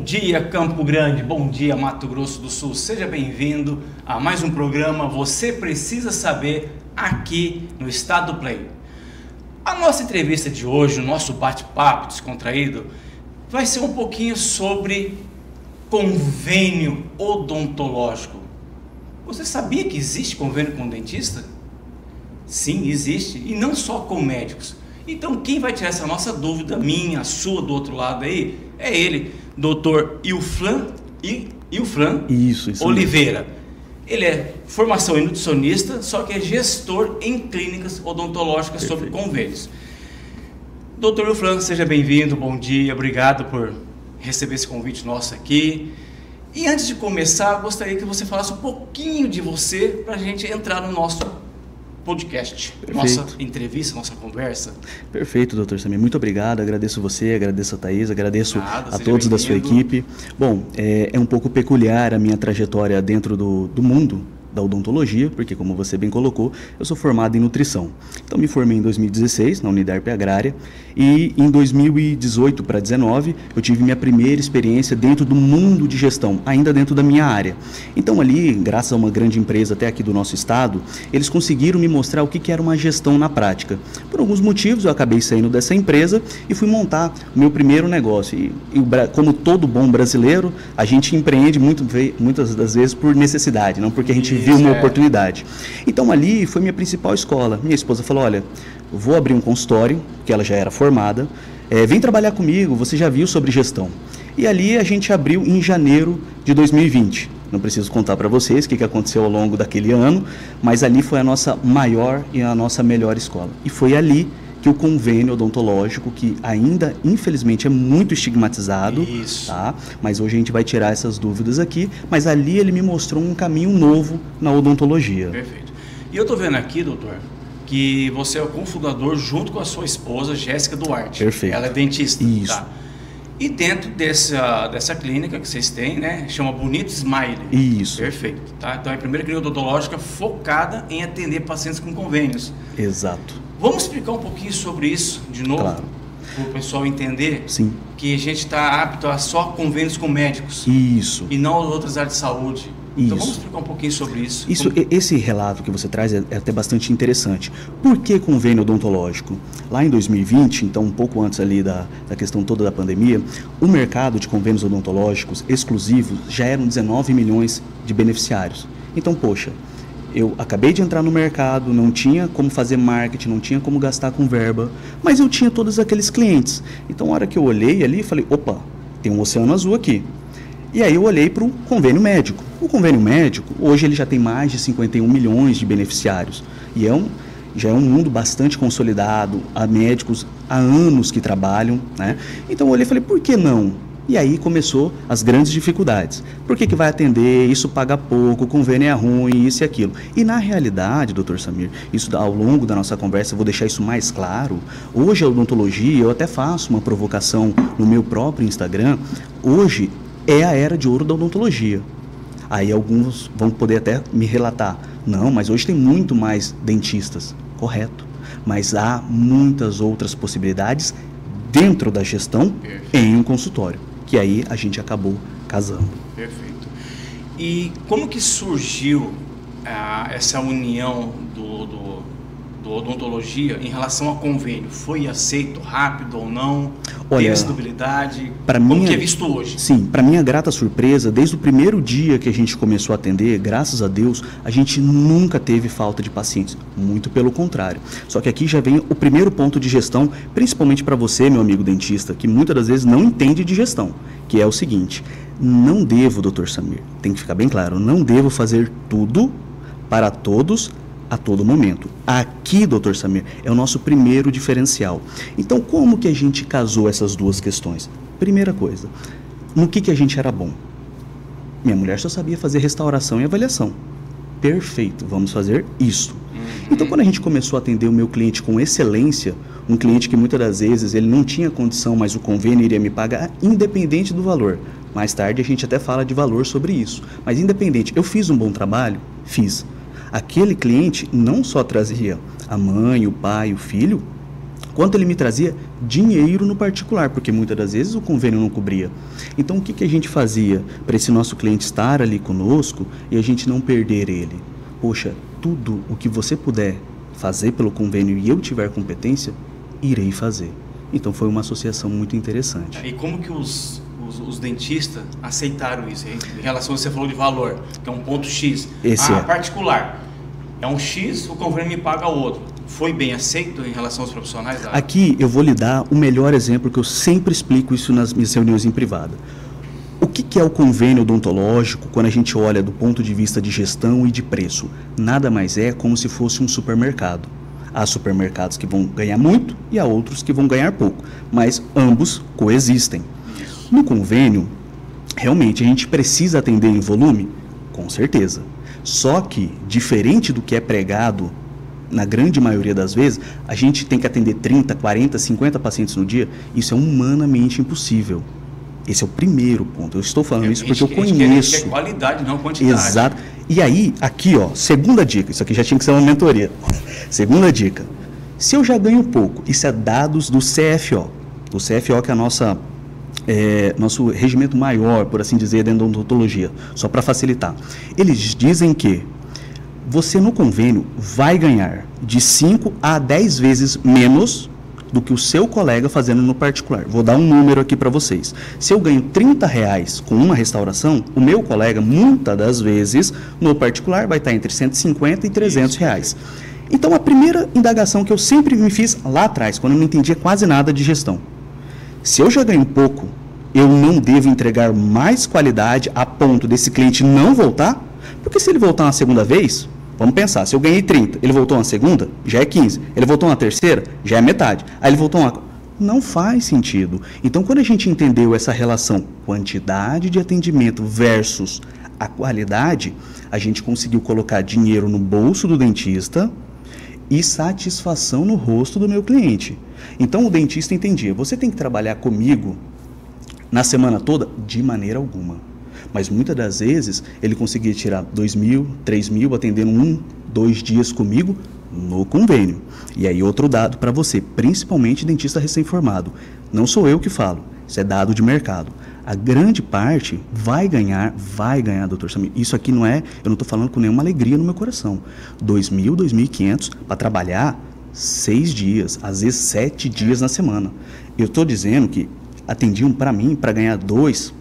dia, Campo Grande, bom dia, Mato Grosso do Sul. Seja bem-vindo a mais um programa Você Precisa Saber, aqui no Estado Play. A nossa entrevista de hoje, o nosso bate-papo descontraído, vai ser um pouquinho sobre convênio odontológico. Você sabia que existe convênio com dentista? Sim, existe, e não só com médicos. Então, quem vai tirar essa nossa dúvida, minha, sua, do outro lado aí, é ele, Dr. Ilfran Isso Oliveira. mesmo. Ele é formação em nutricionista, só que é gestor em clínicas odontológicas. Perfeito. Sobre convênios. Dr. Ilfran, seja bem-vindo, bom dia, obrigado por receber esse convite nosso aqui. E antes de começar, gostaria que você falasse um pouquinho de você para a gente entrar no nosso podcast, nossa entrevista, nossa conversa. Perfeito, doutor Samir. Muito obrigado, agradeço você, agradeço a Thaís, agradeço a todos da sua equipe. Bom, é um pouco peculiar a minha trajetória dentro do mundo da odontologia, porque como você bem colocou, eu sou formado em nutrição. Então me formei em 2016 na Unidarp Agrária e em 2018 para 2019 eu tive minha primeira experiência dentro do mundo de gestão, ainda dentro da minha área. Então ali, graças a uma grande empresa até aqui do nosso estado, eles conseguiram me mostrar o que era uma gestão na prática. Por alguns motivos eu acabei saindo dessa empresa e fui montar o meu primeiro negócio. E como todo bom brasileiro, a gente empreende muitas das vezes por necessidade, não porque a gente viu uma oportunidade. Então ali foi minha principal escola. Minha esposa falou, olha, eu vou abrir um consultório, que ela já era formada, vem trabalhar comigo, você já viu sobre gestão. E ali a gente abriu em janeiro de 2020. Não preciso contar para vocês o que aconteceu ao longo daquele ano, mas ali foi a nossa maior e a nossa melhor escola. E foi ali que o convênio odontológico, que ainda infelizmente é muito estigmatizado, tá? Mas hoje a gente vai tirar essas dúvidas aqui, mas ali ele me mostrou um caminho novo na odontologia. Perfeito. E eu tô vendo aqui, doutor, que você é o cofundador junto com a sua esposa, Jéssica Duarte. Perfeito. Ela é dentista. Isso. Tá? E dentro dessa clínica que vocês têm, né, chama Bonito Smile. Isso. Perfeito. Tá? Então é a primeira clínica odontológica focada em atender pacientes com convênios. Exato. Vamos explicar um pouquinho sobre isso de novo? Claro. Para o pessoal entender. Sim. Que a gente está apto a só convênios com médicos. Isso. E não outras áreas de saúde. Então vamos explicar um pouquinho sobre isso. Esse relato que você traz é até bastante interessante. Por que convênio odontológico? Lá em 2020, então um pouco antes ali da questão toda da pandemia, o mercado de convênios odontológicos exclusivos já eram 19 milhões de beneficiários. Então, poxa, eu acabei de entrar no mercado, não tinha como fazer marketing, não tinha como gastar com verba, mas eu tinha todos aqueles clientes. Então, a hora que eu olhei ali, falei, opa, tem um oceano azul aqui. E aí eu olhei para o convênio médico. O convênio médico, hoje ele já tem mais de 51 milhões de beneficiários. E já é um mundo bastante consolidado, há médicos há anos que trabalham, né? Então eu olhei e falei, por que não? E aí começou as grandes dificuldades. Por que vai atender? Isso paga pouco, o convênio é ruim, isso e aquilo. E na realidade, doutor Samir, isso ao longo da nossa conversa, eu vou deixar isso mais claro. Hoje a odontologia, eu até faço uma provocação no meu próprio Instagram, hoje é a era de ouro da odontologia. Aí alguns vão poder até me relatar, não, mas hoje tem muito mais dentistas. Correto. Mas há muitas outras possibilidades dentro da gestão. Perfeito. Em um consultório, que aí a gente acabou casando. Perfeito. E como que surgiu essa união do odontologia em relação ao convênio? Foi aceito rápido ou não? Teve estabilidade? Como que é visto hoje? Sim, para minha grata surpresa, desde o primeiro dia que a gente começou a atender, graças a Deus, a gente nunca teve falta de pacientes. Muito pelo contrário. Só que aqui já vem o primeiro ponto de gestão, principalmente para você, meu amigo dentista, que muitas das vezes não entende de gestão, que é o seguinte, não devo, doutor Samir, tem que ficar bem claro, não devo fazer tudo para todos a todo momento. Aqui, doutor Samir, é o nosso primeiro diferencial. Então, como que a gente casou essas duas questões? Primeira coisa, no que a gente era bom? Minha mulher só sabia fazer restauração e avaliação. Perfeito, vamos fazer isso. Então, quando a gente começou a atender o meu cliente com excelência, um cliente que muitas das vezes ele não tinha condição, mas o convênio iria me pagar independente do valor. Mais tarde a gente até fala de valor sobre isso. Mas independente, eu fiz um bom trabalho? Fiz. Aquele cliente não só trazia a mãe, o pai, o filho, quanto ele me trazia dinheiro no particular, porque muitas das vezes o convênio não cobria. Então, o que a gente fazia para esse nosso cliente estar ali conosco e a gente não perder ele? Poxa, tudo o que você puder fazer pelo convênio e eu tiver competência, irei fazer. Então, foi uma associação muito interessante. E como que os dentistas aceitaram isso? Em relação a você falou de valor, que é um ponto X. Particular. É um X, o convênio me paga outro. Foi bem aceito em relação aos profissionais? Aqui eu vou lhe dar o melhor exemplo, que eu sempre explico isso nas minhas reuniões em privado. O que é o convênio odontológico quando a gente olha do ponto de vista de gestão e de preço? Nada mais é como se fosse um supermercado. Há supermercados que vão ganhar muito e há outros que vão ganhar pouco, mas ambos coexistem. No convênio, realmente a gente precisa atender em volume? Com certeza. Só que, diferente do que é pregado, na grande maioria das vezes, a gente tem que atender 30, 40, 50 pacientes no dia. Isso é humanamente impossível. Esse é o primeiro ponto. Eu estou falando isso porque eu conheço. É qualidade, não quantidade. Exato. E aí, aqui, ó, segunda dica. Isso aqui já tinha que ser uma mentoria. Segunda dica. Se eu já ganho pouco, isso é dados do CFO. O CFO que é a nosso regimento maior, por assim dizer, dentro da odontologia, só para facilitar. Eles dizem que você no convênio vai ganhar de 5 a 10 vezes menos do que o seu colega fazendo no particular. Vou dar um número aqui para vocês. Se eu ganho R$30 com uma restauração, o meu colega, muitas das vezes, no particular, vai estar entre R$150 e R$300. Então, a primeira indagação que eu sempre me fiz lá atrás, quando eu não entendia quase nada de gestão. Se eu já ganho pouco, eu não devo entregar mais qualidade a ponto desse cliente não voltar? Porque se ele voltar uma segunda vez, vamos pensar, se eu ganhei 30, ele voltou uma segunda, já é 15. Ele voltou uma terceira, já é metade. Aí ele voltou uma... Não faz sentido. Então, quando a gente entendeu essa relação quantidade de atendimento versus a qualidade, a gente conseguiu colocar dinheiro no bolso do dentista e satisfação no rosto do meu cliente. Então, o dentista entendia, você tem que trabalhar comigo na semana toda? De maneira alguma. Mas muitas das vezes ele conseguia tirar 2.000, 3.000, atendendo 2 dias comigo no convênio. E aí outro dado para você, principalmente dentista recém-formado. Não sou eu que falo, isso é dado de mercado. A grande parte vai ganhar, doutor Samir. Isso aqui não é, eu não estou falando com nenhuma alegria no meu coração. 2.000, 2.500 para trabalhar 6 dias, às vezes 7 dias na semana. Eu estou dizendo que atendiam para mim para ganhar 2,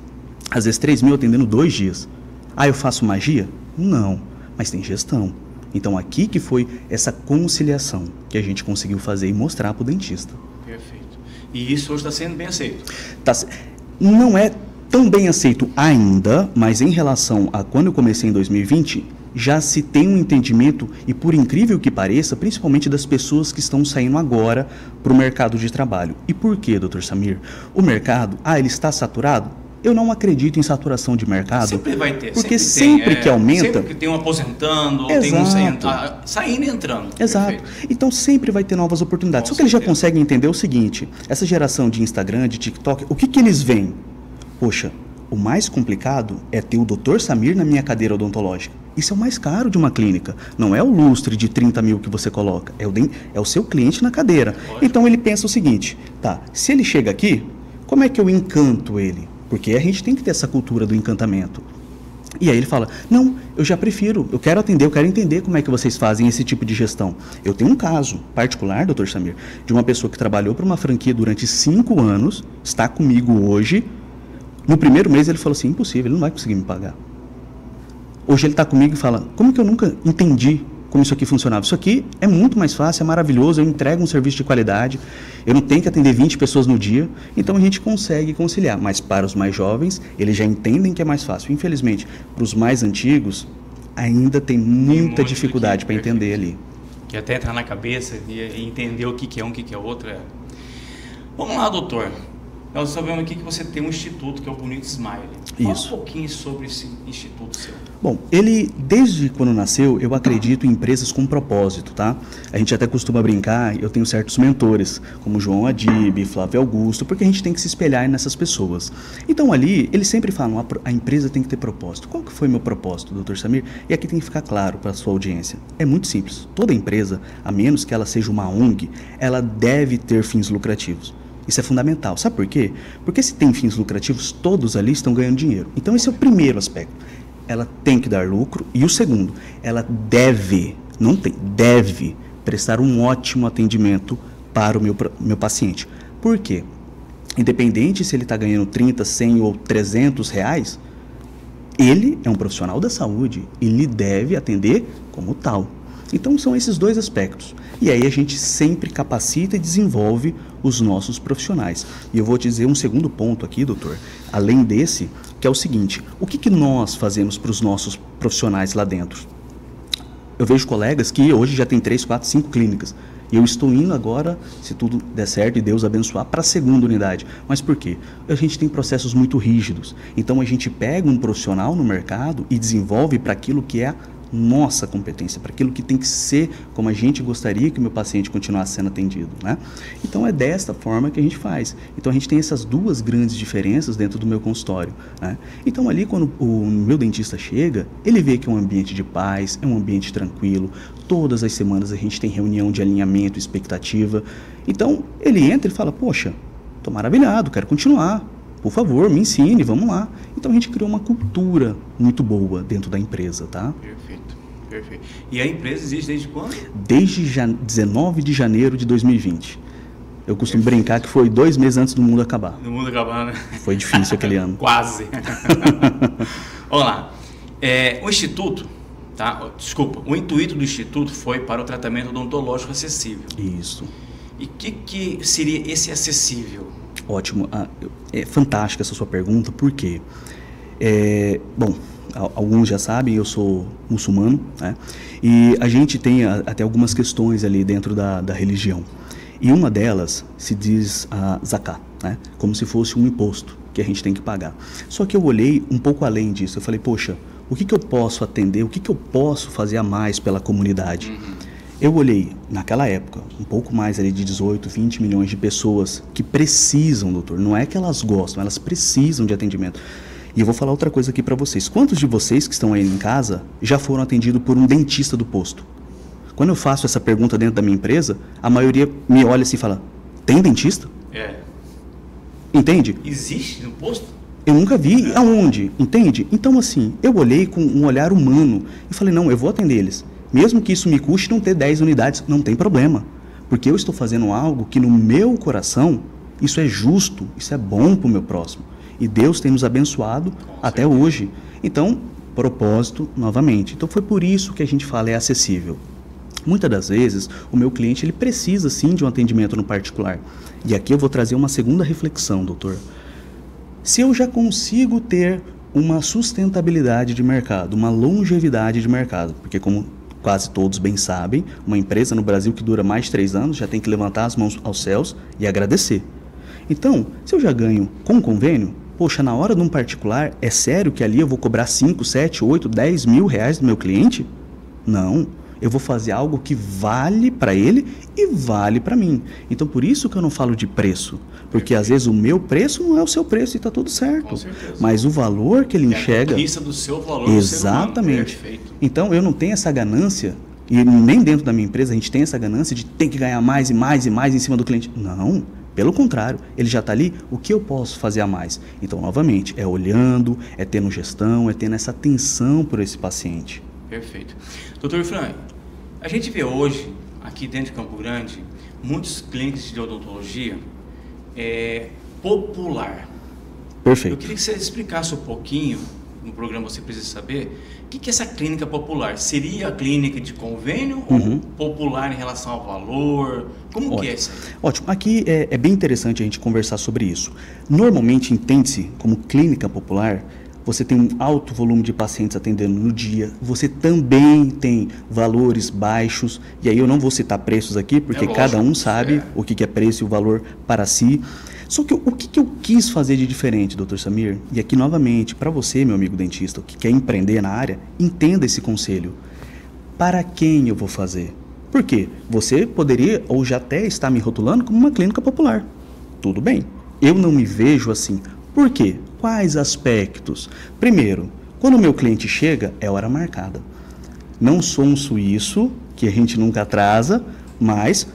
às vezes 3.000 atendendo 2 dias. Ah, eu faço magia? Não, mas tem gestão. Então aqui que foi essa conciliação que a gente conseguiu fazer e mostrar para o dentista. Perfeito. E isso hoje está sendo bem aceito? Não é tão bem aceito ainda, mas em relação a quando eu comecei em 2020, já se tem um entendimento, e por incrível que pareça, principalmente das pessoas que estão saindo agora para o mercado de trabalho. E por quê, doutor Samir? O mercado, ele está saturado? Eu não acredito em saturação de mercado. Sempre vai ter. Porque sempre que aumenta... Sempre que tem um aposentando, exato, tem um saindo e entrando. Exato. Perfeito. Então sempre vai ter novas oportunidades. Só que eles já conseguem entender o seguinte, essa geração de Instagram, de TikTok, o que eles veem? Poxa, o mais complicado é ter o doutor Samir na minha cadeira odontológica. Isso é o mais caro de uma clínica. Não é o lustre de 30 mil que você coloca, é o seu cliente na cadeira. Então ele pensa o seguinte, se ele chega aqui, como é que eu encanto ele? Porque a gente tem que ter essa cultura do encantamento. E aí ele fala, não, eu já prefiro, eu quero atender, eu quero entender como é que vocês fazem esse tipo de gestão. Eu tenho um caso particular, doutor Samir, de uma pessoa que trabalhou para uma franquia durante 5 anos, está comigo hoje. No primeiro mês ele falou assim, impossível, ele não vai conseguir me pagar. Hoje ele está comigo e fala, como que eu nunca entendi como isso aqui funcionava? Isso aqui é muito mais fácil, é maravilhoso, eu entrego um serviço de qualidade, eu não tenho que atender 20 pessoas no dia, então a gente consegue conciliar. Mas para os mais jovens, eles já entendem que é mais fácil. Infelizmente, para os mais antigos, ainda tem muita dificuldade para entender ali. Que até entrar na cabeça e entender o que é um, o que é outro. Vamos lá, doutor. Nós sabemos aqui que você tem um instituto que é o Bonito Smile. Isso. Fala um pouquinho sobre esse instituto seu. Bom, ele, desde quando nasceu, eu acredito em empresas com propósito, tá? A gente até costuma brincar, eu tenho certos mentores, como João Adib, Flávio Augusto, porque a gente tem que se espelhar nessas pessoas. Então ali, eles sempre falam, a empresa tem que ter propósito. Qual que foi meu propósito, Dr. Samir? E aqui tem que ficar claro para a sua audiência. É muito simples. Toda empresa, a menos que ela seja uma ONG, ela deve ter fins lucrativos. Isso é fundamental. Sabe por quê? Porque se tem fins lucrativos, todos ali estão ganhando dinheiro. Então esse é o primeiro aspecto. Ela tem que dar lucro. E o segundo, ela deve, não tem, deve prestar um ótimo atendimento para o meu paciente. Por quê? Independente se ele está ganhando 30, 100 ou 300 reais, ele é um profissional da saúde e ele deve atender como tal. Então são esses dois aspectos. E aí a gente sempre capacita e desenvolve os nossos profissionais. E eu vou te dizer um segundo ponto aqui, doutor, além desse, que é o seguinte, o que nós fazemos para os nossos profissionais lá dentro? Eu vejo colegas que hoje já tem 3, 4, 5 clínicas. E eu estou indo agora, se tudo der certo e Deus abençoar, para a segunda unidade. Mas por quê? A gente tem processos muito rígidos. Então a gente pega um profissional no mercado e desenvolve para aquilo que é a nossa competência, para aquilo que tem que ser como a gente gostaria que o meu paciente continuasse sendo atendido, né? Então é desta forma que a gente faz. Então a gente tem essas duas grandes diferenças dentro do meu consultório, né? Então ali quando o meu dentista chega, ele vê que é um ambiente de paz, é um ambiente tranquilo, todas as semanas a gente tem reunião de alinhamento, expectativa. Então ele entra e fala, poxa, estou maravilhado, quero continuar. Por favor, me ensine, vamos lá. Então a gente criou uma cultura muito boa dentro da empresa, tá? Perfeito, perfeito. E a empresa existe desde quando? Desde 19 de janeiro de 2020. Eu costumo brincar que foi 2 meses antes do mundo acabar. Do mundo acabar, né? Foi difícil aquele ano. Quase. Vamos lá. O Instituto, tá? Desculpa, o intuito do Instituto foi para o tratamento odontológico acessível. Isso. E o que seria esse acessível? Ótimo. É fantástica essa sua pergunta, por quê? Bom, alguns já sabem, eu sou muçulmano, né? E a gente tem até algumas questões ali dentro da religião. E uma delas se diz a zakat, né? Como se fosse um imposto que a gente tem que pagar. Só que eu olhei um pouco além disso, eu falei, poxa, o que eu posso atender, o que eu posso fazer a mais pela comunidade? Eu olhei, naquela época, um pouco mais ali de 18, 20 milhões de pessoas que precisam, doutor. Não é que elas gostam, elas precisam de atendimento. E eu vou falar outra coisa aqui para vocês. Quantos de vocês que estão aí em casa já foram atendidos por um dentista do posto? Quando eu faço essa pergunta dentro da minha empresa, a maioria me olha assim e fala, tem dentista? Entende? Existe no posto? Eu nunca vi. Aonde? Entende? Então, assim, eu olhei com um olhar humano e falei, não, eu vou atender eles. Mesmo que isso me custe não ter 10 unidades, não tem problema. Porque eu estou fazendo algo que no meu coração, isso é justo, isso é bom para o meu próximo. E Deus tem nos abençoado até hoje. Então, propósito novamente. Então foi por isso que a gente fala é acessível. Muitas das vezes, o meu cliente ele precisa sim de um atendimento no particular. E aqui eu vou trazer uma segunda reflexão, doutor. Se eu já consigo ter uma sustentabilidade de mercado, uma longevidade de mercado, porque como quase todos bem sabem, uma empresa no Brasil que dura mais de 3 anos já tem que levantar as mãos aos céus e agradecer. Então, se eu já ganho com convênio, poxa, na hora de um particular, é sério que ali eu vou cobrar 5, 7, 8, 10 mil reais do meu cliente? Não, eu vou fazer algo que vale para ele e vale para mim. Então, por isso que eu não falo de preço, porque às vezes o meu preço não é o seu preço e está tudo certo. Com certeza. Mas o valor que ele enxerga... É a conquista do seu valor. Exatamente. Do ser humano. Perfeito. Então, eu não tenho essa ganância, e nem dentro da minha empresa a gente tem essa ganância de ter que ganhar mais e mais e mais em cima do cliente. Não, pelo contrário, ele já está ali, o que eu posso fazer a mais? Então, novamente, é olhando, é tendo gestão, é tendo essa atenção por esse paciente. Perfeito. Doutor Fran, a gente vê hoje, aqui dentro de Campo Grande, muitos clínicas de odontologia popular. Perfeito. Eu queria que você explicasse um pouquinho, no programa Você Precisa Saber, o que é essa clínica popular? Seria a clínica de convênio ou popular em relação ao valor? Como Ótimo. Que é isso aí? Ótimo. Aqui é bem interessante a gente conversar sobre isso. Normalmente entende-se como clínica popular, você tem um alto volume de pacientes atendendo no dia, você também tem valores baixos, e aí eu não vou citar preços aqui, porque lógico, cada um sabe o que é preço e o valor para si. Só que o que eu quis fazer de diferente, doutor Samir? E aqui, novamente, para você, meu amigo dentista, que quer empreender na área, entenda esse conselho. Para quem eu vou fazer? Por quê? Você poderia ou já até está me rotulando como uma clínica popular. Tudo bem. Eu não me vejo assim. Por quê? Quais aspectos? Primeiro, quando o meu cliente chega, é hora marcada. Não sou um suíço, que a gente nunca atrasa, mas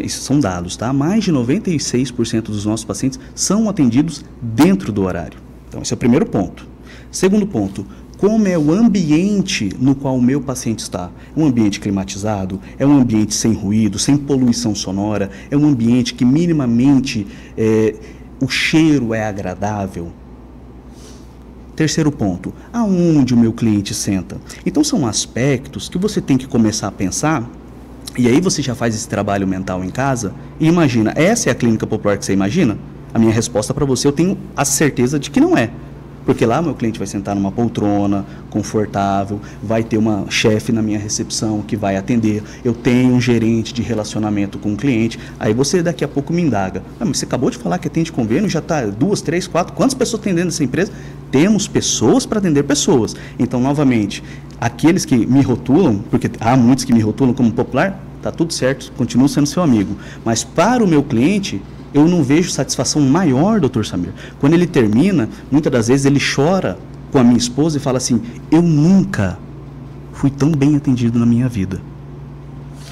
isso são dados, tá? Mais de 96% dos nossos pacientes são atendidos dentro do horário. Então, esse é o primeiro ponto. Segundo ponto, como é o ambiente no qual o meu paciente está? É um ambiente climatizado? É um ambiente sem ruído, sem poluição sonora? É um ambiente que minimamente o cheiro é agradável? Terceiro ponto, aonde o meu cliente senta? Então são aspectos que você tem que começar a pensar, e aí você já faz esse trabalho mental em casa e imagina, essa é a clínica popular que você imagina? A minha resposta para você, eu tenho a certeza de que não é. Porque lá meu cliente vai sentar numa poltrona, confortável, vai ter uma chefe na minha recepção que vai atender, eu tenho um gerente de relacionamento com o cliente, aí você daqui a pouco me indaga. Mas você acabou de falar que atende convênio, já está 2, 3, 4, quantas pessoas tem dentro dessa empresa? Temos pessoas para atender pessoas. Então, novamente, aqueles que me rotulam, porque há muitos que me rotulam como popular, está tudo certo, continuo sendo seu amigo. Mas para o meu cliente, eu não vejo satisfação maior, doutor Samir. Quando ele termina, muitas das vezes ele chora com a minha esposa e fala assim, eu nunca fui tão bem atendido na minha vida.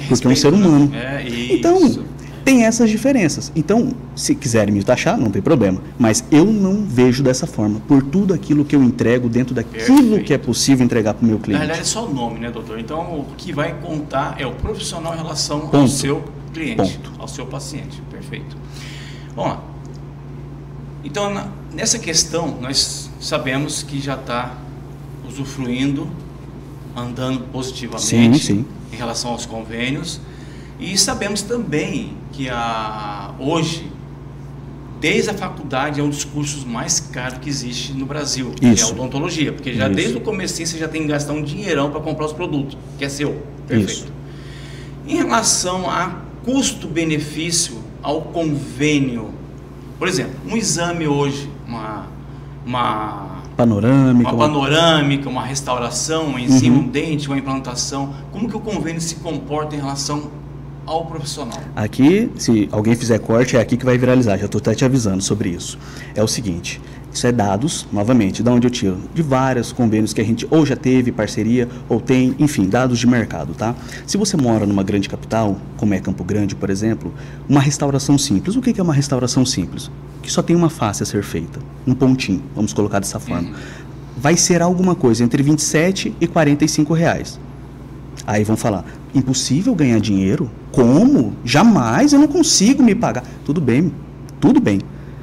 Porque é um ser humano. Né? Então, tem essas diferenças. Então, se quiserem me taxar, não tem problema. Mas eu não vejo dessa forma, por tudo aquilo que eu entrego dentro daquilo que é possível entregar para o meu cliente. Na verdade, é só o nome, né, doutor? Então, o que vai contar é o profissional em relação ao seu cliente, ao seu paciente. Perfeito. Vamos lá. Então, nessa questão, nós sabemos que já está usufruindo, andando positivamente em relação aos convênios. E sabemos também que hoje, desde a faculdade, é um dos cursos mais caros que existe no Brasil, que é a odontologia. Porque já desde o comecinho você já tem que gastar um dinheirão para comprar os produtos, que é seu. Perfeito. Em relação a custo-benefício ao convênio, por exemplo, um exame hoje, uma panorâmica, uma restauração em cima, um dente, uma implantação, como que o convênio se comporta em relação ao profissional? Aqui, se alguém fizer corte, é aqui que vai viralizar, já estou até te avisando sobre isso. É o seguinte, isso é dados, novamente, de onde eu tiro? De vários convênios que a gente ou já teve parceria, ou tem, enfim, dados de mercado, tá? Se você mora numa grande capital, como é Campo Grande, por exemplo, uma restauração simples. O que é uma restauração simples? Que só tem uma face a ser feita, um pontinho, vamos colocar dessa forma. Vai ser alguma coisa entre R$27 e R$45. Aí vão falar, impossível ganhar dinheiro? Como? Jamais, eu não consigo me pagar. Tudo bem.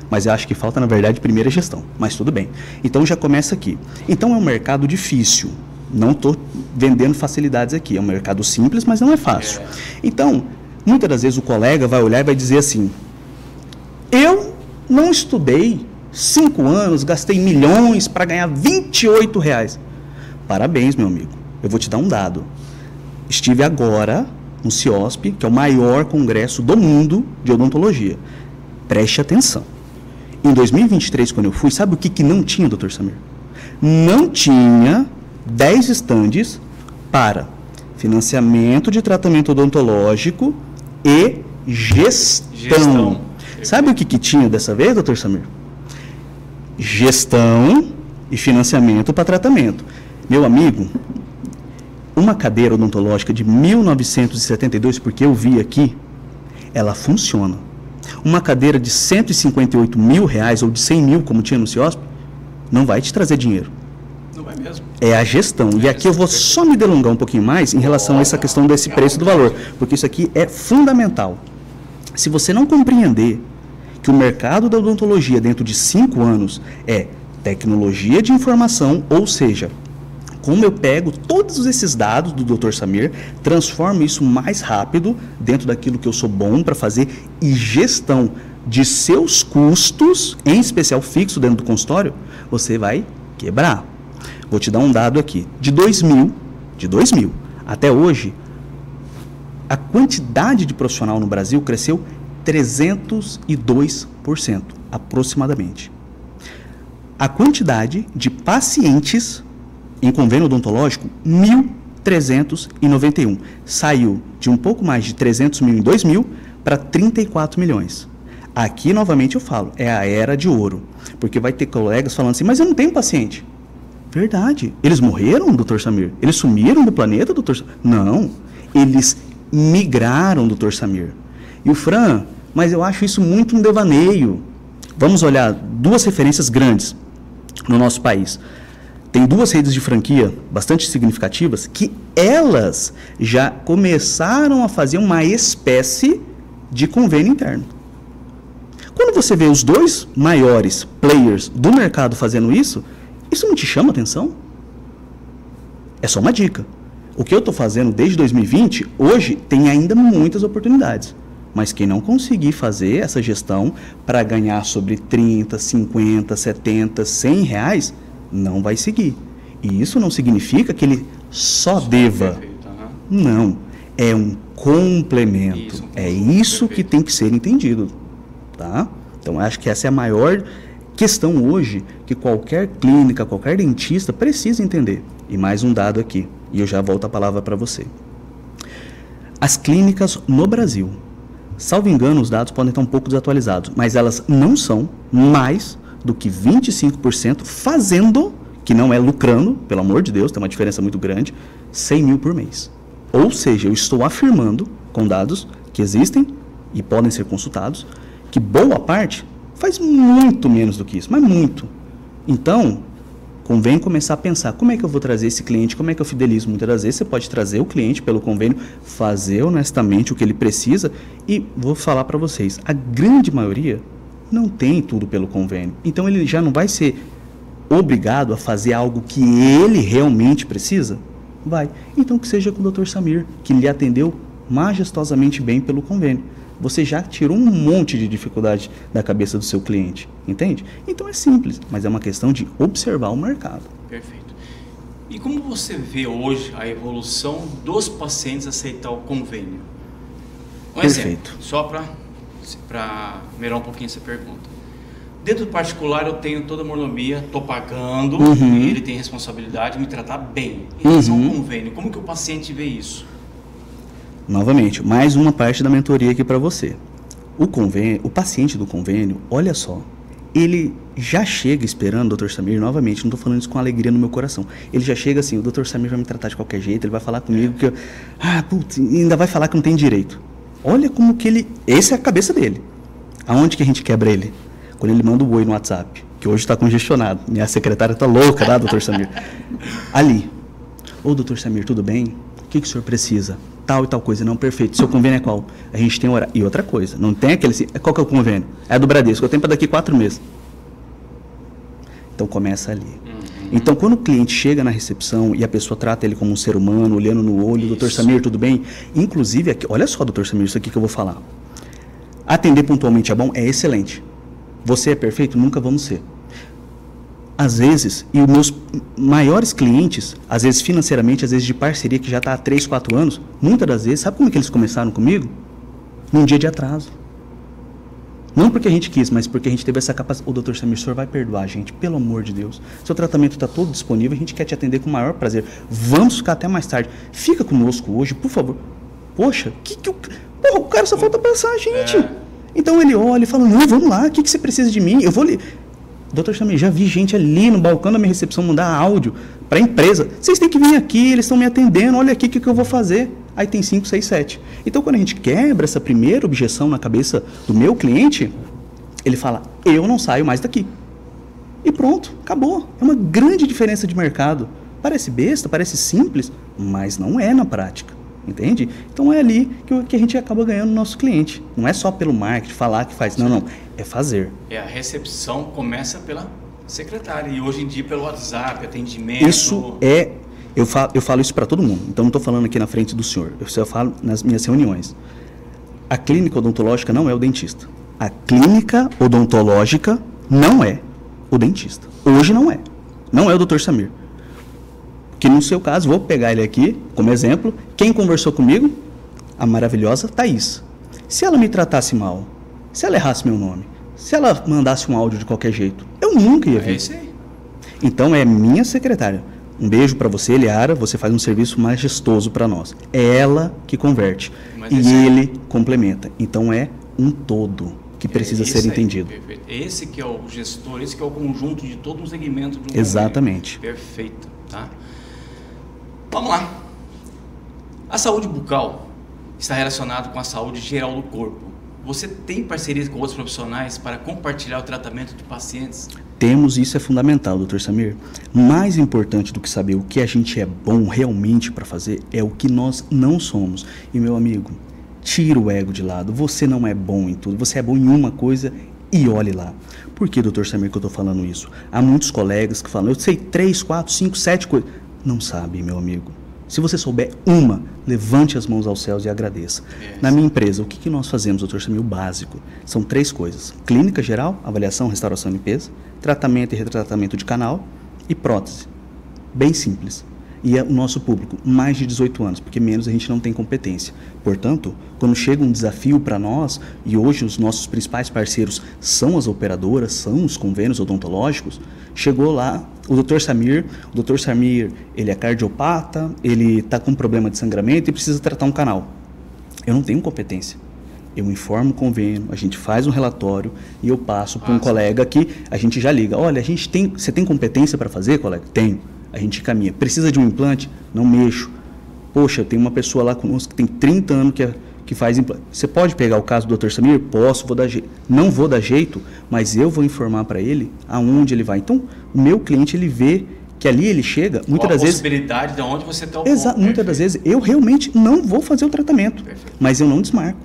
Mas eu acho que falta, na verdade, primeira gestão. Mas tudo bem. Então já começa aqui. Então é um mercado difícil. Não estou vendendo facilidades aqui. É um mercado simples, mas não é fácil. Então, muitas das vezes o colega vai olhar e vai dizer assim, eu não estudei 5 anos, gastei milhões para ganhar R$28. Parabéns, meu amigo. Eu vou te dar um dado. Estive agora no CIOSP, que é o maior congresso do mundo de odontologia. Preste atenção. Em 2023, quando eu fui, sabe o que não tinha, doutor Samir? Não tinha 10 estandes para financiamento de tratamento odontológico e gestão. Sabe o que tinha dessa vez, doutor Samir? Gestão e financiamento para tratamento. Meu amigo, uma cadeira odontológica de 1972, porque eu vi aqui, ela funciona. Uma cadeira de R$158 mil ou de 100 mil, como tinha no CIOSP, não vai te trazer dinheiro. Não vai mesmo. É a gestão. E aqui eu vou só me delongar um pouquinho mais em relação a essa questão desse preço do valor, porque isso aqui é fundamental. Se você não compreender que o mercado da odontologia dentro de 5 anos é tecnologia de informação, ou seja, como eu pego todos esses dados do Dr. Samir, transformo isso mais rápido dentro daquilo que eu sou bom para fazer e gestão de seus custos, em especial fixo dentro do consultório, você vai quebrar. Vou te dar um dado aqui. De 2000 até hoje, a quantidade de profissional no Brasil cresceu 302%. 40%, aproximadamente. A quantidade de pacientes em convênio odontológico, 1.391. Saiu de um pouco mais de 300 mil em 2000 para 34 milhões. Aqui, novamente, eu falo, é a era de ouro. Porque vai ter colegas falando assim, mas eu não tenho paciente. Verdade. Eles morreram, doutor Samir? Eles sumiram do planeta, doutor Samir? Não. Eles migraram, doutor Samir. E o Fran, mas eu acho isso muito um devaneio. Vamos olhar duas referências grandes no nosso país. Tem duas redes de franquia bastante significativas que elas já começaram a fazer uma espécie de convênio interno. Quando você vê os dois maiores players do mercado fazendo isso não te chama atenção? É só uma dica. O que eu estou fazendo desde 2020, hoje tem ainda muitas oportunidades. Mas quem não conseguir fazer essa gestão para ganhar sobre 30, 50, 70, 100 reais, não vai seguir. E isso não significa que ele só deva. Perfeito, Não. É um complemento. É isso que tem que ser entendido. Tá? Então, acho que essa é a maior questão hoje que qualquer clínica, qualquer dentista precisa entender. E mais um dado aqui, e eu já volto a palavra para você. As clínicas no Brasil, salvo engano, os dados podem estar um pouco desatualizados, mas elas não são mais do que 25% fazendo, que não é lucrando, pelo amor de Deus, tem uma diferença muito grande, 100 mil por mês. Ou seja, eu estou afirmando, com dados que existem e podem ser consultados, que boa parte faz muito menos do que isso, mas muito. Então, convém começar a pensar, como é que eu vou trazer esse cliente, como é que eu fidelizo? Muitas das vezes você pode trazer o cliente pelo convênio, fazer honestamente o que ele precisa e vou falar para vocês, a grande maioria não tem tudo pelo convênio. Então ele já não vai ser obrigado a fazer algo que ele realmente precisa? Vai. Então que seja com o Dr. Samir, que lhe atendeu majestosamente bem pelo convênio. Você já tirou um monte de dificuldade da cabeça do seu cliente, entende? Então é simples, mas é uma questão de observar o mercado. Perfeito. E como você vê hoje a evolução dos pacientes aceitar o convênio? Um Perfeito. exemplo, só para melhorar um pouquinho essa pergunta. Dentro do particular eu tenho toda a mordomia, estou pagando, ele tem responsabilidade de me tratar bem. Em relação ao convênio, como que o paciente vê isso? Novamente, mais uma parte da mentoria aqui para você. O paciente do convênio, olha só, ele já chega esperando o Dr. Samir, novamente, não estou falando isso com alegria no meu coração, ele já chega assim, o Dr. Samir vai me tratar de qualquer jeito, ele vai falar comigo que ainda vai falar que não tem direito. Olha como que essa é a cabeça dele. Aonde que a gente quebra ele? Quando ele manda o oi no WhatsApp, que hoje está congestionado, minha secretária está louca, tá, Dr. Samir? Ali, ô Dr. Samir, tudo bem? O que o senhor precisa? Tal e tal coisa, não, perfeito. Seu convênio é qual? A gente tem horário. E outra coisa, não tem aquele... Qual que é o convênio? É do Bradesco, eu tenho para daqui 4 meses. Então começa ali. Então quando o cliente chega na recepção e a pessoa trata ele como um ser humano, olhando no olho, Dr. Samir, tudo bem? Inclusive, aqui, olha só, Dr. Samir, isso aqui que eu vou falar. Atender pontualmente é bom? É excelente. Você é perfeito? Nunca vamos ser. Às vezes, e os meus maiores clientes, às vezes financeiramente, às vezes de parceria, que já está há 3, 4 anos, muitas das vezes, sabe como é que eles começaram comigo? Num dia de atraso. Não porque a gente quis, mas porque a gente teve essa capacidade. Ô, Dr. Samir, o senhor vai perdoar a gente, pelo amor de Deus. Seu tratamento está todo disponível, a gente quer te atender com o maior prazer. Vamos ficar até mais tarde. Fica conosco hoje, por favor. Poxa, Porra, o cara só falta passar a gente. Então ele olha e fala, não, vamos lá, o que você precisa de mim? Eu vou lhe... Dr. Samir, já vi gente ali no balcão da minha recepção mandar áudio para a empresa. Vocês têm que vir aqui, eles estão me atendendo, olha aqui o que eu vou fazer. Aí tem 5, 6, 7. Então, quando a gente quebra essa primeira objeção na cabeça do meu cliente, ele fala, eu não saio mais daqui. E pronto, acabou. É uma grande diferença de mercado. Parece besta, parece simples, mas não é na prática. Entende? Então é ali que a gente acaba ganhando o nosso cliente. Não é só pelo marketing, falar que faz. Não. É fazer. A recepção começa pela secretária e hoje em dia pelo WhatsApp, atendimento. Isso é... Eu falo isso para todo mundo. Então não estou falando aqui na frente do senhor. Eu falo nas minhas reuniões. A clínica odontológica não é o dentista. A clínica odontológica não é o dentista. Hoje não é. Não é o Dr. Samir. Que no seu caso, vou pegar ele aqui como exemplo, quem conversou comigo? A maravilhosa Thaís. Se ela me tratasse mal, se ela errasse meu nome, Se ela mandasse um áudio de qualquer jeito, eu nunca ia ver. É isso aí. Então é minha secretária. Um beijo para você, Eliara. Você faz um serviço majestoso para nós. É ela que converte. Mas e ele complementa. Então é um todo que precisa ser entendido. Perfeito. Esse que é o gestor, esse que é o conjunto de todo um segmento de um Exatamente. convênio. Perfeito. Tá? Vamos lá. A saúde bucal está relacionada com a saúde geral do corpo. Você tem parcerias com outros profissionais para compartilhar o tratamento de pacientes? Temos, isso é fundamental, Dr. Samir. Mais importante do que saber o que a gente é bom realmente para fazer é o que nós não somos. E, meu amigo, tira o ego de lado. Você não é bom em tudo. Você é bom em uma coisa e olhe lá. Por que, Dr. Samir, que eu estou falando isso? Há muitos colegas que falam, eu sei 3, 4, 5, 7 coisas. Não sabe, meu amigo. Se você souber uma, levante as mãos aos céus e agradeça. Na minha empresa, o que nós fazemos, Dr. Samir? O básico. São 3 coisas. Clínica geral, avaliação, restauração e limpeza, tratamento e retratamento de canal e prótese. Bem simples. E é o nosso público, mais de 18 anos, porque menos a gente não tem competência. Portanto, quando chega um desafio para nós, e hoje os nossos principais parceiros são as operadoras, são os convênios odontológicos, chegou lá o Dr. Samir. O Dr. Samir, ele é cardiopata, ele está com problema de sangramento e precisa tratar um canal. Eu não tenho competência. Eu informo o convênio, a gente faz um relatório e eu passo para um colega que a gente já liga. Olha, você tem competência para fazer, colega? Tenho. A gente caminha. Precisa de um implante? Não mexo. Poxa, tem uma pessoa lá conosco que tem 30 anos que faz implante. Você pode pegar o caso do Dr. Samir? Posso, vou dar jeito. Não vou dar jeito, mas eu vou informar para ele aonde ele vai. Então, o meu cliente, ele vê que ali ele chega, muitas das vezes... a possibilidade de onde você está... Exato, muitas das vezes eu realmente não vou fazer o tratamento, mas eu não desmarco.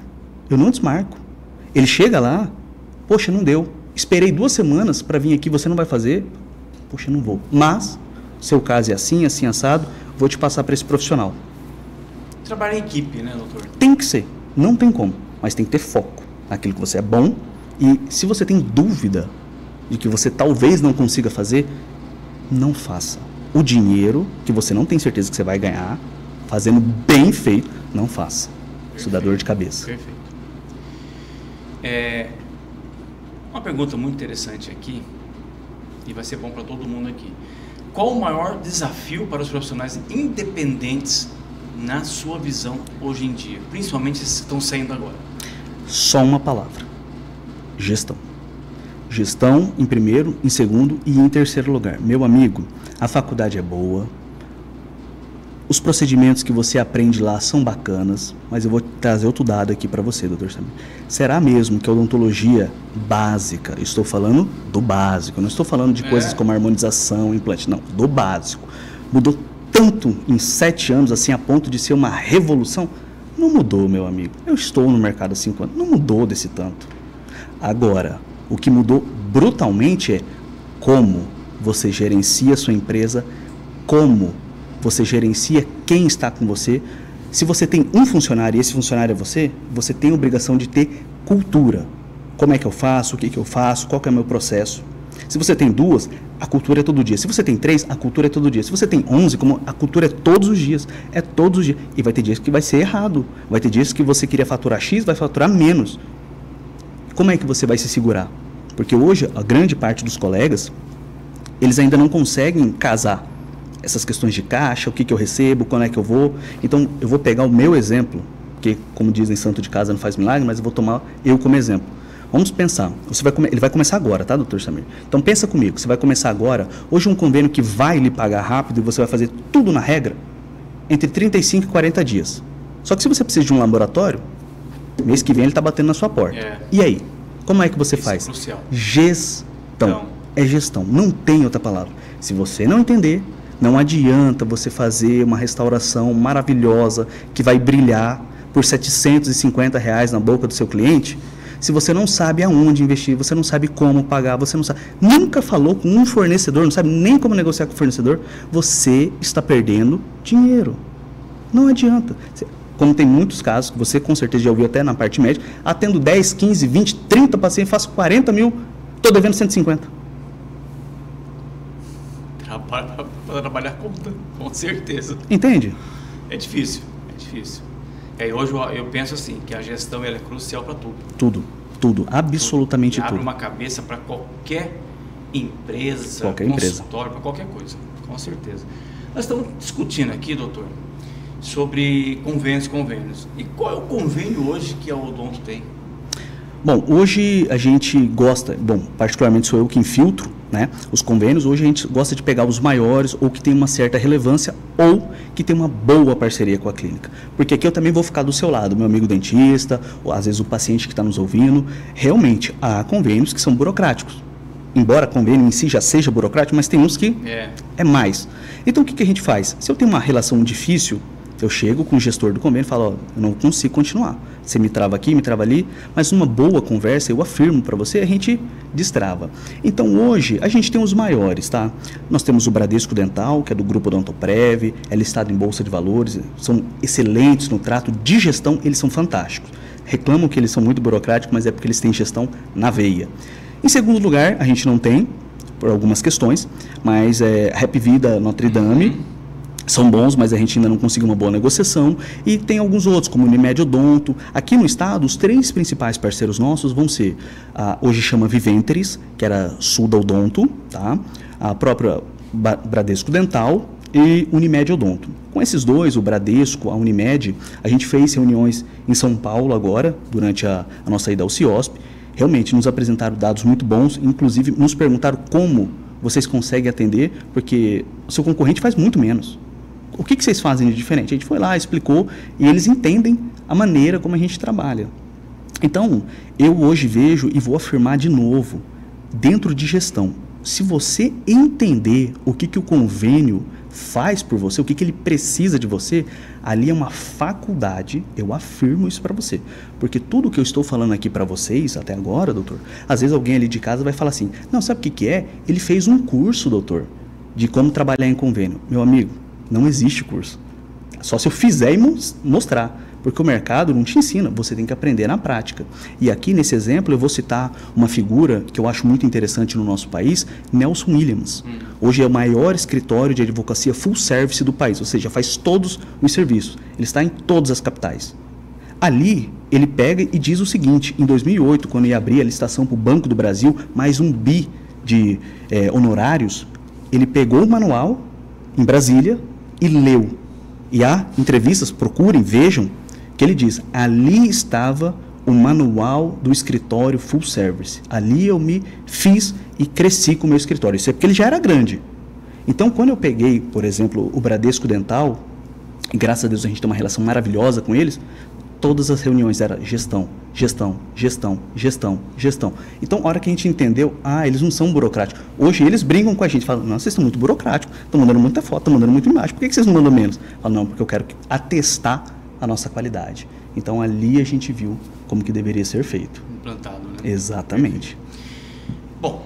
Eu não desmarco. Ele chega lá, poxa, não deu. Esperei 2 semanas para vir aqui, você não vai fazer? Poxa, não vou. Mas, seu caso é assim, assim, assado, vou te passar para esse profissional. Trabalhar em equipe, né, doutor? Tem que ser. Não tem como. Mas tem que ter foco naquilo que você é bom. E se você tem dúvida de que você talvez não consiga fazer, não faça. O dinheiro que você não tem certeza que você vai ganhar, fazendo bem feito, não faça. Isso dá dor de cabeça. Perfeito. Uma pergunta muito interessante aqui, e vai ser bom para todo mundo aqui. Qual o maior desafio para os profissionais independentes na sua visão hoje em dia? Principalmente esses que estão saindo agora. Só uma palavra. Gestão. Gestão em primeiro, em segundo e em terceiro lugar. Meu amigo, a faculdade é boa, os procedimentos que você aprende lá são bacanas, mas eu vou trazer outro dado aqui para você, doutor Samir. Será mesmo que a odontologia básica, estou falando do básico, não estou falando de coisas como harmonização, implante, não, do básico, mudou tanto em 7 anos, assim, a ponto de ser uma revolução? Não mudou, meu amigo. Eu estou no mercado há 5 anos, não mudou desse tanto. Agora, o que mudou brutalmente é como você gerencia a sua empresa, como você gerencia quem está com você. Se você tem um funcionário e esse funcionário é você tem a obrigação de ter cultura. Como é que eu faço, o que eu faço, qual que é o meu processo. Se você tem 2, a cultura é todo dia. Se você tem 3, a cultura é todo dia. Se você tem 11, como a cultura é todos os dias. É todos os dias. E vai ter dias que vai ser errado. Vai ter dias que você queria faturar X, vai faturar menos. Como é que você vai se segurar? Porque hoje, a grande parte dos colegas, eles ainda não conseguem casar essas questões de caixa, o que eu recebo, quando é que eu vou. Então, eu vou pegar o meu exemplo, porque, como dizem, santo de casa não faz milagre, mas eu vou tomar eu como exemplo. Vamos pensar, ele vai começar agora, tá, doutor Samir? Então, pensa comigo, você vai começar agora, hoje um convênio que vai lhe pagar rápido e você vai fazer tudo na regra, entre 35 e 40 dias. Só que se você precisa de um laboratório, mês que vem ele está batendo na sua porta. E aí? Como é que você faz? É crucial. Gestão. É gestão, não tem outra palavra. Se você não entender, não adianta você fazer uma restauração maravilhosa que vai brilhar por R$750 na boca do seu cliente, se você não sabe aonde investir, você não sabe como pagar, você não sabe, nunca falou com um fornecedor, não sabe nem como negociar com o fornecedor, você está perdendo dinheiro. Não adianta. Como tem muitos casos, que você com certeza já ouviu até na parte médica, atendo 10, 15, 20, 30 pacientes, faço 40 mil, estou devendo 150. Trabalhar com certeza. Entende? É difícil, é difícil. E aí hoje eu penso assim, que a gestão ela é crucial para tudo. Tudo. Tudo, absolutamente tudo. tudo. Abre uma cabeça para qualquer empresa, consultório, para qualquer coisa, com certeza. Nós estamos discutindo aqui, doutor, sobre convênios. E qual é o convênio hoje que a Odonto tem? Bom, hoje a gente gosta, particularmente sou eu que infiltro, né, os convênios. Hoje a gente gosta de pegar os maiores ou que tem uma certa relevância ou que tem uma boa parceria com a clínica. Porque aqui eu também vou ficar do seu lado, meu amigo dentista, ou às vezes o paciente que está nos ouvindo. Realmente, há convênios que são burocráticos. Embora convênio em si já seja burocrático, mas tem uns que é mais. Então o que a gente faz? Se eu tenho uma relação difícil, eu chego com o gestor do convênio e falo, eu não consigo continuar. Você me trava aqui, me trava ali, mas numa boa conversa, eu afirmo para você, a gente destrava. Então hoje, a gente tem os maiores, tá? Nós temos o Bradesco Dental, que é do grupo Odontoprev, é listado em Bolsa de Valores, são excelentes no trato de gestão, eles são fantásticos. Reclamam que eles são muito burocráticos, mas é porque eles têm gestão na veia. Em segundo lugar, a gente não tem, por algumas questões, mas Rap Vida, Notre Dame, são bons, mas a gente ainda não conseguiu uma boa negociação. E tem alguns outros, como Unimed Odonto. Aqui no estado, os 3 principais parceiros nossos vão ser, hoje chama Viventeris, que era Suda Odonto, tá? A própria Bradesco Dental e Unimed Odonto. Com esses dois, o Bradesco, a Unimed, a gente fez reuniões em São Paulo agora, durante a nossa ida ao CIOSP. Realmente nos apresentaram dados muito bons, inclusive nos perguntaram como vocês conseguem atender, porque o seu concorrente faz muito menos. O que vocês fazem de diferente? A gente foi lá, explicou, e eles entendem a maneira como a gente trabalha. Então, eu hoje vejo e vou afirmar de novo, dentro de gestão, se você entender o que o convênio faz por você, o que ele precisa de você, ali é uma faculdade, eu afirmo isso para você. Porque tudo que eu estou falando aqui para vocês, até agora, doutor, às vezes alguém ali de casa vai falar assim, não, sabe o que é? Ele fez um curso, doutor, de como trabalhar em convênio. Meu amigo, não existe curso. Só se eu fizer e mostrar. Porque o mercado não te ensina, você tem que aprender na prática. E aqui nesse exemplo eu vou citar uma figura que eu acho muito interessante no nosso país, Nelson Williams. Hoje é o maior escritório de advocacia full service do país, ou seja, faz todos os serviços. Ele está em todas as capitais. Ali ele pega e diz o seguinte, em 2008, quando ia abrir a licitação para o Banco do Brasil, mais 1 bi de honorários, ele pegou o manual em Brasília e leu. E há entrevistas, procurem, vejam, que ele diz, ali estava o manual do escritório full service. Ali eu me fiz e cresci com o meu escritório. Isso é porque ele já era grande. Então, quando eu peguei, por exemplo, o Bradesco Dental, e graças a Deus a gente tem uma relação maravilhosa com eles, todas as reuniões eram gestão. Então, a hora que a gente entendeu, eles não são burocráticos. Hoje eles brincam com a gente, falam, não, vocês são muito burocráticos, estão mandando muita foto, estão mandando muita imagem, por que vocês não mandam menos? Falam, não, porque eu quero atestar a nossa qualidade. Então, ali a gente viu como que deveria ser feito. Implantado, né? Exatamente. Bom,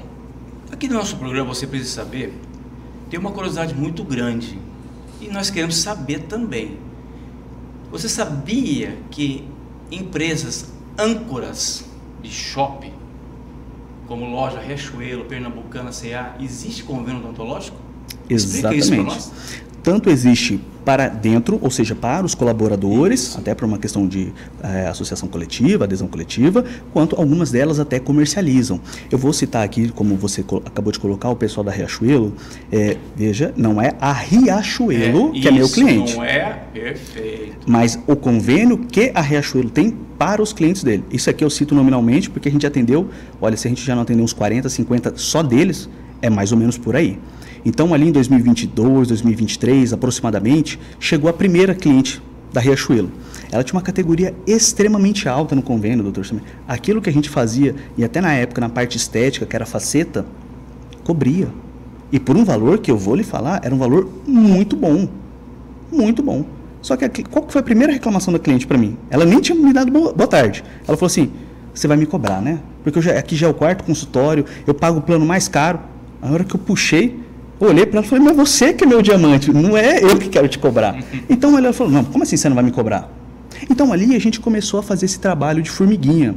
aqui no nosso programa, Você Precisa Saber, tem uma curiosidade muito grande e nós queremos saber também. Você sabia que empresas âncoras de shopping, como loja Riachuelo, Pernambucana, C&A, existe convênio odontológico? Exatamente. Explica isso para nós. Tanto existe para dentro, ou seja, para os colaboradores, até por uma questão de associação coletiva, adesão coletiva, quanto algumas delas até comercializam. Eu vou citar aqui, como você acabou de colocar, o pessoal da Riachuelo, veja, não é a Riachuelo que é meu cliente. Não é perfeito. Mas o convênio que a Riachuelo tem para os clientes dele. Isso aqui eu cito nominalmente, porque a gente atendeu, olha, se a gente já não atendeu uns 40, 50 só deles, é mais ou menos por aí. Então, ali em 2022, 2023, aproximadamente, chegou a primeira cliente da Riachuelo. Ela tinha uma categoria extremamente alta no convênio, doutor Samir. Aquilo que a gente fazia, e até na época, na parte estética, que era faceta, cobria. E por um valor que eu vou lhe falar, era um valor muito bom. Muito bom. Só que qual foi a primeira reclamação da cliente para mim? Ela nem tinha me dado boa tarde. Ela falou assim, você vai me cobrar, né? Porque aqui já é o quarto consultório, eu pago o plano mais caro. A hora que eu puxei, eu olhei para ela e falei, mas você que é meu diamante, não é eu que quero te cobrar. Então ela falou, não, como assim você não vai me cobrar? Então ali a gente começou a fazer esse trabalho de formiguinha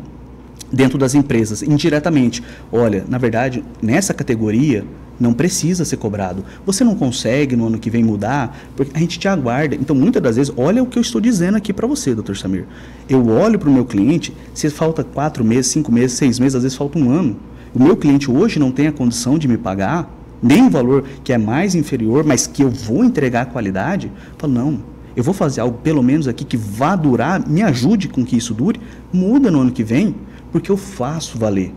dentro das empresas, indiretamente. Olha, na verdade, nessa categoria, Não precisa ser cobrado. Você não consegue no ano que vem mudar, porque a gente te aguarda. Então, muitas das vezes, olha o que eu estou dizendo aqui para você, Dr. Samir. Eu olho para o meu cliente, se falta 4 meses, 5 meses, 6 meses, às vezes falta um ano. O meu cliente hoje não tem a condição de me pagar, nem um valor que é mais inferior, mas que eu vou entregar qualidade. Eu falo, não, eu vou fazer algo pelo menos aqui que vá durar, me ajude com que isso dure, muda no ano que vem, porque eu faço valer.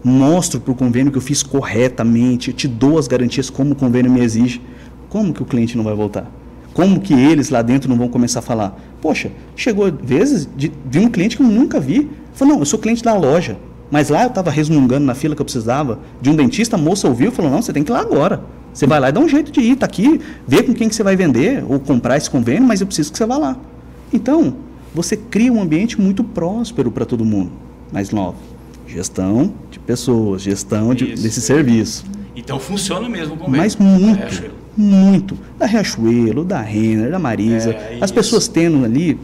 Mostro para o convênio que eu fiz corretamente, eu te dou as garantias como o convênio me exige. Como que o cliente não vai voltar? Como que eles lá dentro não vão começar a falar? Poxa, chegou vezes de um cliente que eu nunca vi. Falou, não, eu sou cliente da loja, mas lá eu estava resmungando na fila que eu precisava de um dentista, a moça ouviu e falou, não, você tem que ir lá agora. Você vai lá e dá um jeito de ir, tá aqui, vê com quem que você vai vender ou comprar esse convênio, mas eu preciso que você vá lá. Então, você cria um ambiente muito próspero para todo mundo. Mas, novo, gestão de pessoas, gestão desse serviço. Então funciona mesmo o convênio. Mas muito. Da Riachuelo, da Renner, da Marisa. As pessoas tendo ali,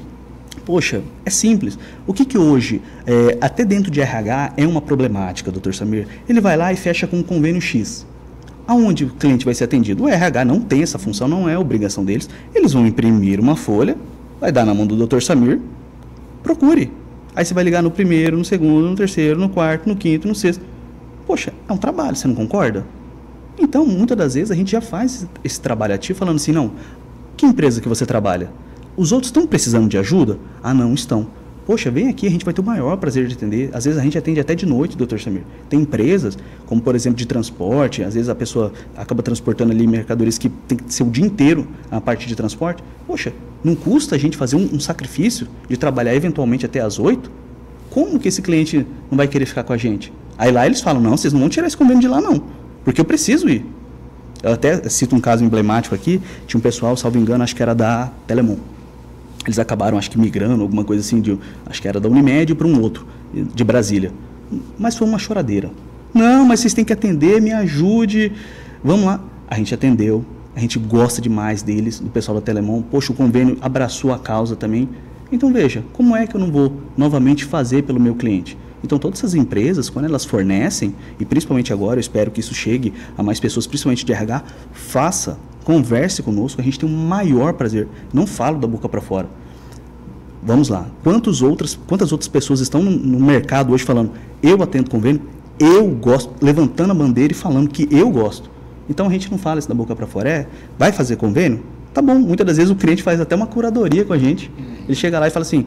poxa, é simples. O que hoje, até dentro de RH, é uma problemática, Dr. Samir? Ele vai lá e fecha com um convênio X. Aonde o cliente vai ser atendido? O RH não tem essa função, não é obrigação deles. Eles vão imprimir uma folha, vai dar na mão do Dr. Samir, procure. Aí você vai ligar no primeiro, no segundo, no terceiro, no quarto, no quinto, no sexto. Poxa, é um trabalho, você não concorda? Então, muitas das vezes, a gente já faz esse trabalho ativo falando assim, não, que empresa que você trabalha? Os outros estão precisando de ajuda? Ah, não, estão. Poxa, vem aqui, a gente vai ter o maior prazer de atender. Às vezes a gente atende até de noite, Dr. Samir. Tem empresas, como por exemplo de transporte, às vezes a pessoa acaba transportando ali mercadorias que tem que ser o dia inteiro a parte de transporte. Poxa, não custa a gente fazer um sacrifício de trabalhar eventualmente até às 8? Como que esse cliente não vai querer ficar com a gente? Aí lá eles falam, não, vocês não vão tirar esse convênio de lá não, porque eu preciso ir. Eu até cito um caso emblemático aqui, tinha um pessoal, salvo engano, acho que era da Telemon. Eles acabaram, acho que migrando, alguma coisa assim, acho que era da Unimed para um outro, de Brasília. Mas foi uma choradeira. Não, mas vocês têm que atender, me ajude. Vamos lá. A gente atendeu, a gente gosta demais deles, do pessoal da Telemon. Poxa, o convênio abraçou a causa também. Então veja, como é que eu não vou novamente fazer pelo meu cliente? Então todas essas empresas, quando elas fornecem, e principalmente agora, eu espero que isso chegue a mais pessoas, principalmente de RH, faça. Converse conosco, a gente tem o maior prazer. Não falo da boca para fora. Vamos lá. Quantas outras pessoas estão no mercado hoje falando, eu atendo convênio, eu gosto, levantando a bandeira e falando que eu gosto. Então a gente não fala isso da boca para fora. Vai fazer convênio? Tá bom. Muitas das vezes o cliente faz até uma curadoria com a gente. Ele chega lá e fala assim,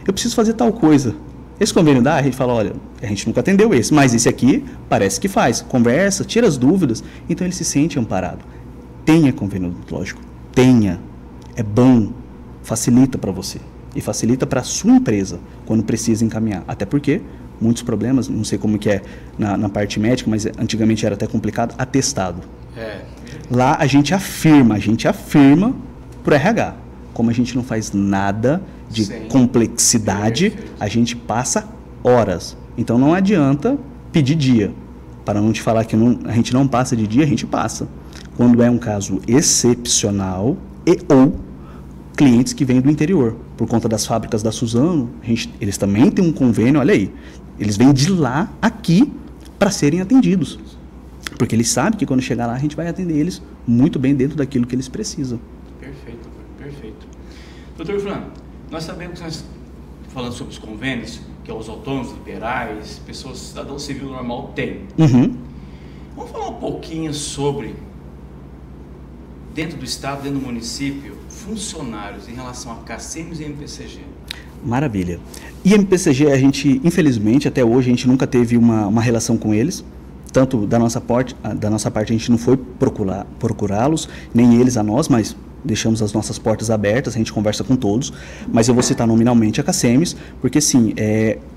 eu preciso fazer tal coisa. Esse convênio dá? A gente fala, olha, a gente nunca atendeu esse, mas esse aqui parece que faz. Conversa, tira as dúvidas. Então ele se sente amparado. Tenha convênio odontológico, tenha, é bom, facilita para você e facilita para a sua empresa quando precisa encaminhar, até porque muitos problemas, não sei como que é na parte médica, mas antigamente era até complicado, atestado. Lá a gente afirma para o RH, como a gente não faz nada de complexidade, a gente passa horas, então não adianta pedir dia, para não te falar que a gente não passa de dia, a gente passa. Quando é um caso excepcional ou clientes que vêm do interior. Por conta das fábricas da Suzano, eles também têm um convênio, olha aí, eles vêm de lá aqui para serem atendidos. Porque eles sabem que quando chegar lá a gente vai atender eles muito bem dentro daquilo que eles precisam. Perfeito, perfeito. Doutor Fernando, nós sabemos que nós falando sobre os convênios, que os autônomos, liberais, pessoas, cidadão civil normal têm. Vamos falar um pouquinho sobre dentro do estado, dentro do município, funcionários em relação a CACEMES e MPCG? Maravilha. E MPCG, a gente, infelizmente, até hoje, a gente nunca teve uma relação com eles. Tanto da nossa parte, a gente não foi procurá-los, nem eles a nós, mas deixamos as nossas portas abertas, a gente conversa com todos. Mas eu vou citar nominalmente a CACEMES, porque sim,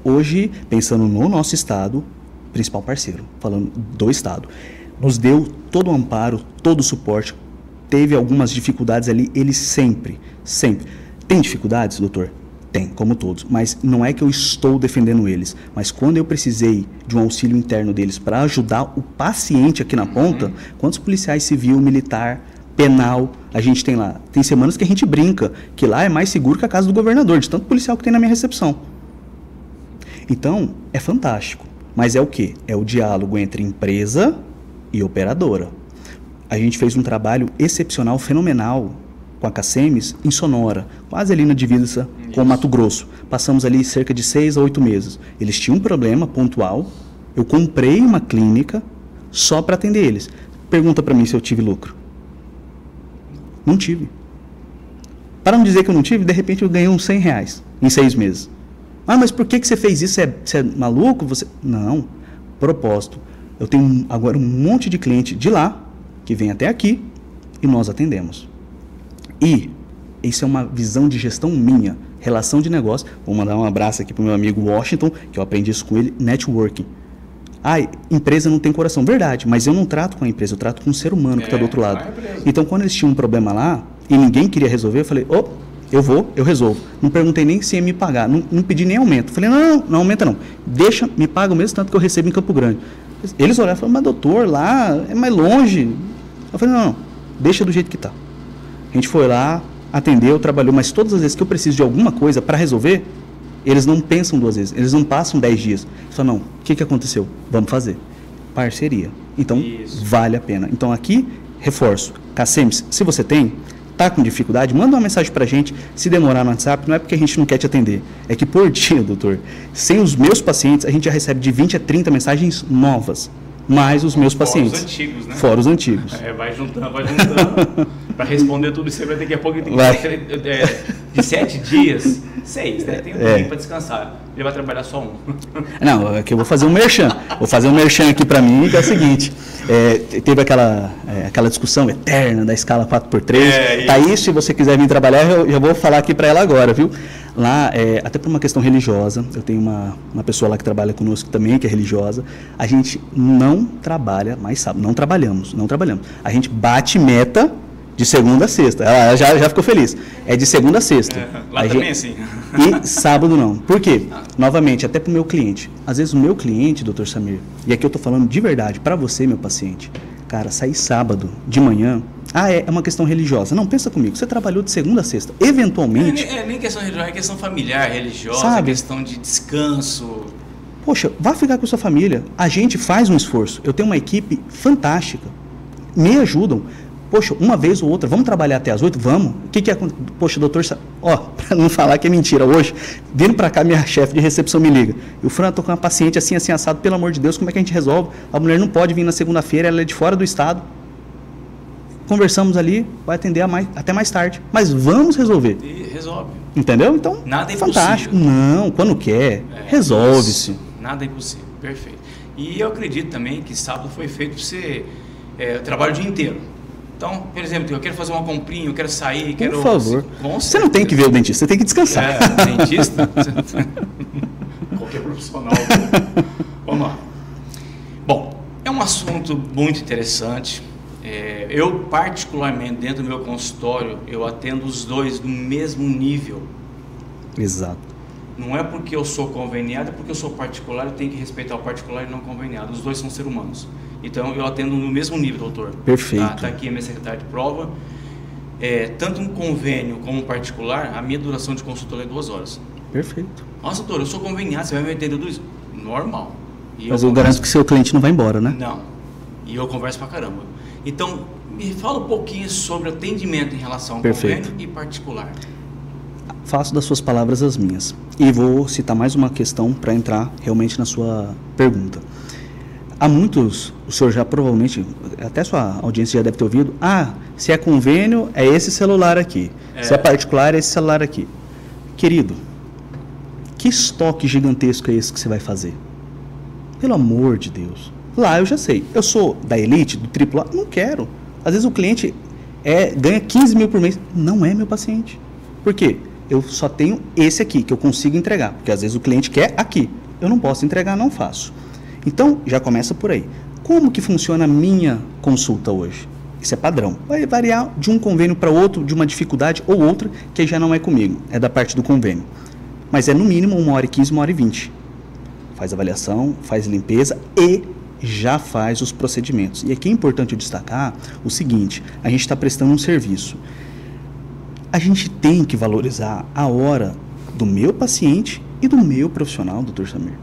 hoje, pensando no nosso estado, principal parceiro, falando do estado, nos deu todo o amparo, todo o suporte. Teve algumas dificuldades ali, eles sempre. Tem dificuldades, doutor? Tem, como todos, mas não é que eu estou defendendo eles, mas quando eu precisei de um auxílio interno deles para ajudar o paciente aqui na ponta, quantos policiais civil, militar, penal a gente tem lá? Tem semanas que a gente brinca, que lá é mais seguro que a casa do governador, de tanto policial que tem na minha recepção. Então, é fantástico, mas é o quê? É o diálogo entre empresa e operadora. A gente fez um trabalho excepcional, fenomenal, com a Cacemes em Sonora, quase ali na divisa com o Mato Grosso. Passamos ali cerca de 6 a 8 meses. Eles tinham um problema pontual, eu comprei uma clínica só para atender eles. Pergunta para mim se eu tive lucro. Não tive. Para não dizer que eu não tive, de repente eu ganhei uns R$100 em 6 meses. Ah, mas por que você fez isso? Você é maluco? Não. Propósito. Eu tenho agora um monte de cliente de lá que vem até aqui e nós atendemos. E isso é uma visão de gestão minha, relação de negócio. Vou mandar um abraço aqui para o meu amigo Washington, que eu aprendi isso com ele, networking. Empresa não tem coração. Verdade, mas eu não trato com a empresa, eu trato com um ser humano que está do outro lado. Então, quando eles tinham um problema lá e ninguém queria resolver, eu falei, eu resolvo. Não perguntei nem se ia me pagar, não pedi nem aumento. Falei, não aumenta não. Deixa, me paga o mesmo tanto que eu recebo em Campo Grande. Eles olharam e falaram, mas doutor, lá é mais longe. Eu falei, não, deixa do jeito que está. A gente foi lá, atendeu, trabalhou, mas todas as vezes que eu preciso de alguma coisa para resolver, eles não pensam 2 vezes, eles não passam 10 dias. Eles falam, não, o que aconteceu? Vamos fazer. Parceria. Então, vale a pena. Então, aqui, reforço. Cacemes, se você tem, está com dificuldade, manda uma mensagem para a gente. Se demorar no WhatsApp, não é porque a gente não quer te atender. É que por dia, doutor, sem os meus pacientes, a gente já recebe de 20 a 30 mensagens novas. Mais os meus pacientes. Fora os antigos, né? Fora os antigos. Vai juntando. Para responder tudo isso, daqui a pouco ele tem que de 7 dias, 6, né? Tem um tempo para descansar. Ele vai trabalhar só um. Não, é que eu vou fazer um merchan. Vou fazer um merchan aqui para mim, que é o seguinte. Teve aquela discussão eterna da escala 4x3. Thaís, se você quiser vir trabalhar, eu já vou falar aqui para ela agora, viu? Lá, até por uma questão religiosa, eu tenho uma pessoa lá que trabalha conosco também, que é religiosa. A gente não trabalha mais sábado, não trabalhamos. A gente bate meta de segunda a sexta. Ela já ficou feliz. É de segunda a sexta. Lá também é assim. E sábado não. Por quê? Novamente, até para o meu cliente. Às vezes o meu cliente, doutor Samir, e aqui eu estou falando de verdade, para você, meu paciente, cara, sair sábado de manhã, é uma questão religiosa. Não, pensa comigo, você trabalhou de segunda a sexta. Eventualmente... nem questão religiosa, é questão familiar, religiosa, sabe? Questão de descanso. Poxa, vá ficar com a sua família. A gente faz um esforço. Eu tenho uma equipe fantástica. Me ajudam. Poxa, uma vez ou outra, vamos trabalhar até as 8? Vamos. O que é? Poxa, doutor, para não falar que é mentira, hoje, vindo para cá, minha chefe de recepção me liga. Eu, Fran, estou com uma paciente assim assado, pelo amor de Deus, como é que a gente resolve? A mulher não pode vir na segunda-feira, ela é de fora do estado. Conversamos ali, vai atender até mais tarde. Mas vamos resolver. E resolve. Entendeu? Então, nada é fantástico. Impossível. Não, quando quer, resolve-se. Nada é impossível, perfeito. E eu acredito também que sábado foi feito para você trabalhar o dia inteiro. Então, por exemplo, eu quero fazer uma comprinha, eu quero sair, Por favor. Você não tem que ver o dentista, você tem que descansar. Dentista? Qualquer profissional. Vamos lá. Bom, é um assunto muito interessante. Eu, particularmente, dentro do meu consultório, eu atendo os dois do mesmo nível. Exato. Não é porque eu sou conveniado, é porque eu sou particular, eu tenho que respeitar o particular e não conveniado. Os dois são seres humanos. Então, eu atendo no mesmo nível, doutor. Perfeito. Tá aqui a minha secretária de prova. Tanto um convênio como um particular, a minha duração de consulta é 2 horas. Perfeito. Nossa, doutor, eu sou conveniado, você vai me atender tudo isso? Normal. Mas eu garanto que seu cliente não vai embora, né? Não. E eu converso pra caramba. Então, me fala um pouquinho sobre atendimento em relação ao convênio e particular. Faço das suas palavras as minhas. E vou citar mais uma questão para entrar realmente na sua pergunta. Há muitos, o senhor já provavelmente, até sua audiência já deve ter ouvido, se é convênio, é esse celular aqui. Se é particular, é esse celular aqui. Querido, que estoque gigantesco é esse que você vai fazer? Pelo amor de Deus. Lá eu já sei. Eu sou da elite, do AAA, não quero. Às vezes o cliente ganha 15 mil por mês. Não é meu paciente. Por quê? Eu só tenho esse aqui que eu consigo entregar. Porque às vezes o cliente quer aqui. Eu não posso entregar, não faço. Então, já começa por aí. Como que funciona a minha consulta hoje? Isso é padrão. Vai variar de um convênio para outro, de uma dificuldade ou outra, que já não é comigo. É da parte do convênio. Mas é no mínimo 1h15, 1h20. Faz avaliação, faz limpeza e já faz os procedimentos. E aqui é importante eu destacar o seguinte, a gente está prestando um serviço. A gente tem que valorizar a hora do meu paciente e do meu profissional, doutor Samir.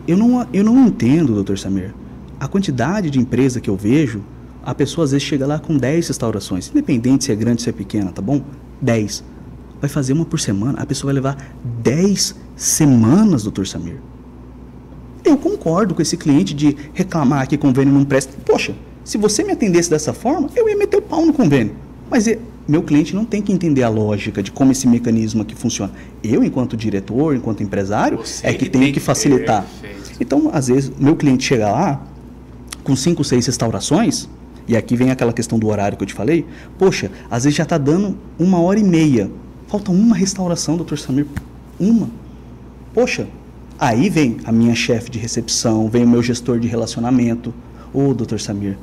Eu não entendo, doutor Samir, a quantidade de empresa que eu vejo, a pessoa às vezes chega lá com 10 restaurações, independente se é grande ou se é pequena, tá bom? 10. Vai fazer uma por semana, a pessoa vai levar 10 semanas, doutor Samir. Eu concordo com esse cliente de reclamar que convênio não presta. Poxa, se você me atendesse dessa forma, eu ia meter o pau no convênio. Mas meu cliente não tem que entender a lógica de como esse mecanismo aqui funciona. Eu, enquanto diretor, enquanto empresário, é que tenho que facilitar. Perfeito. Então, às vezes, meu cliente chega lá com 5, 6 restaurações, e aqui vem aquela questão do horário que eu te falei. Poxa, às vezes já está dando 1h30. Falta uma restauração, doutor Samir. Uma. Poxa, aí vem a minha chefe de recepção, vem o meu gestor de relacionamento. Ô, doutor Samir,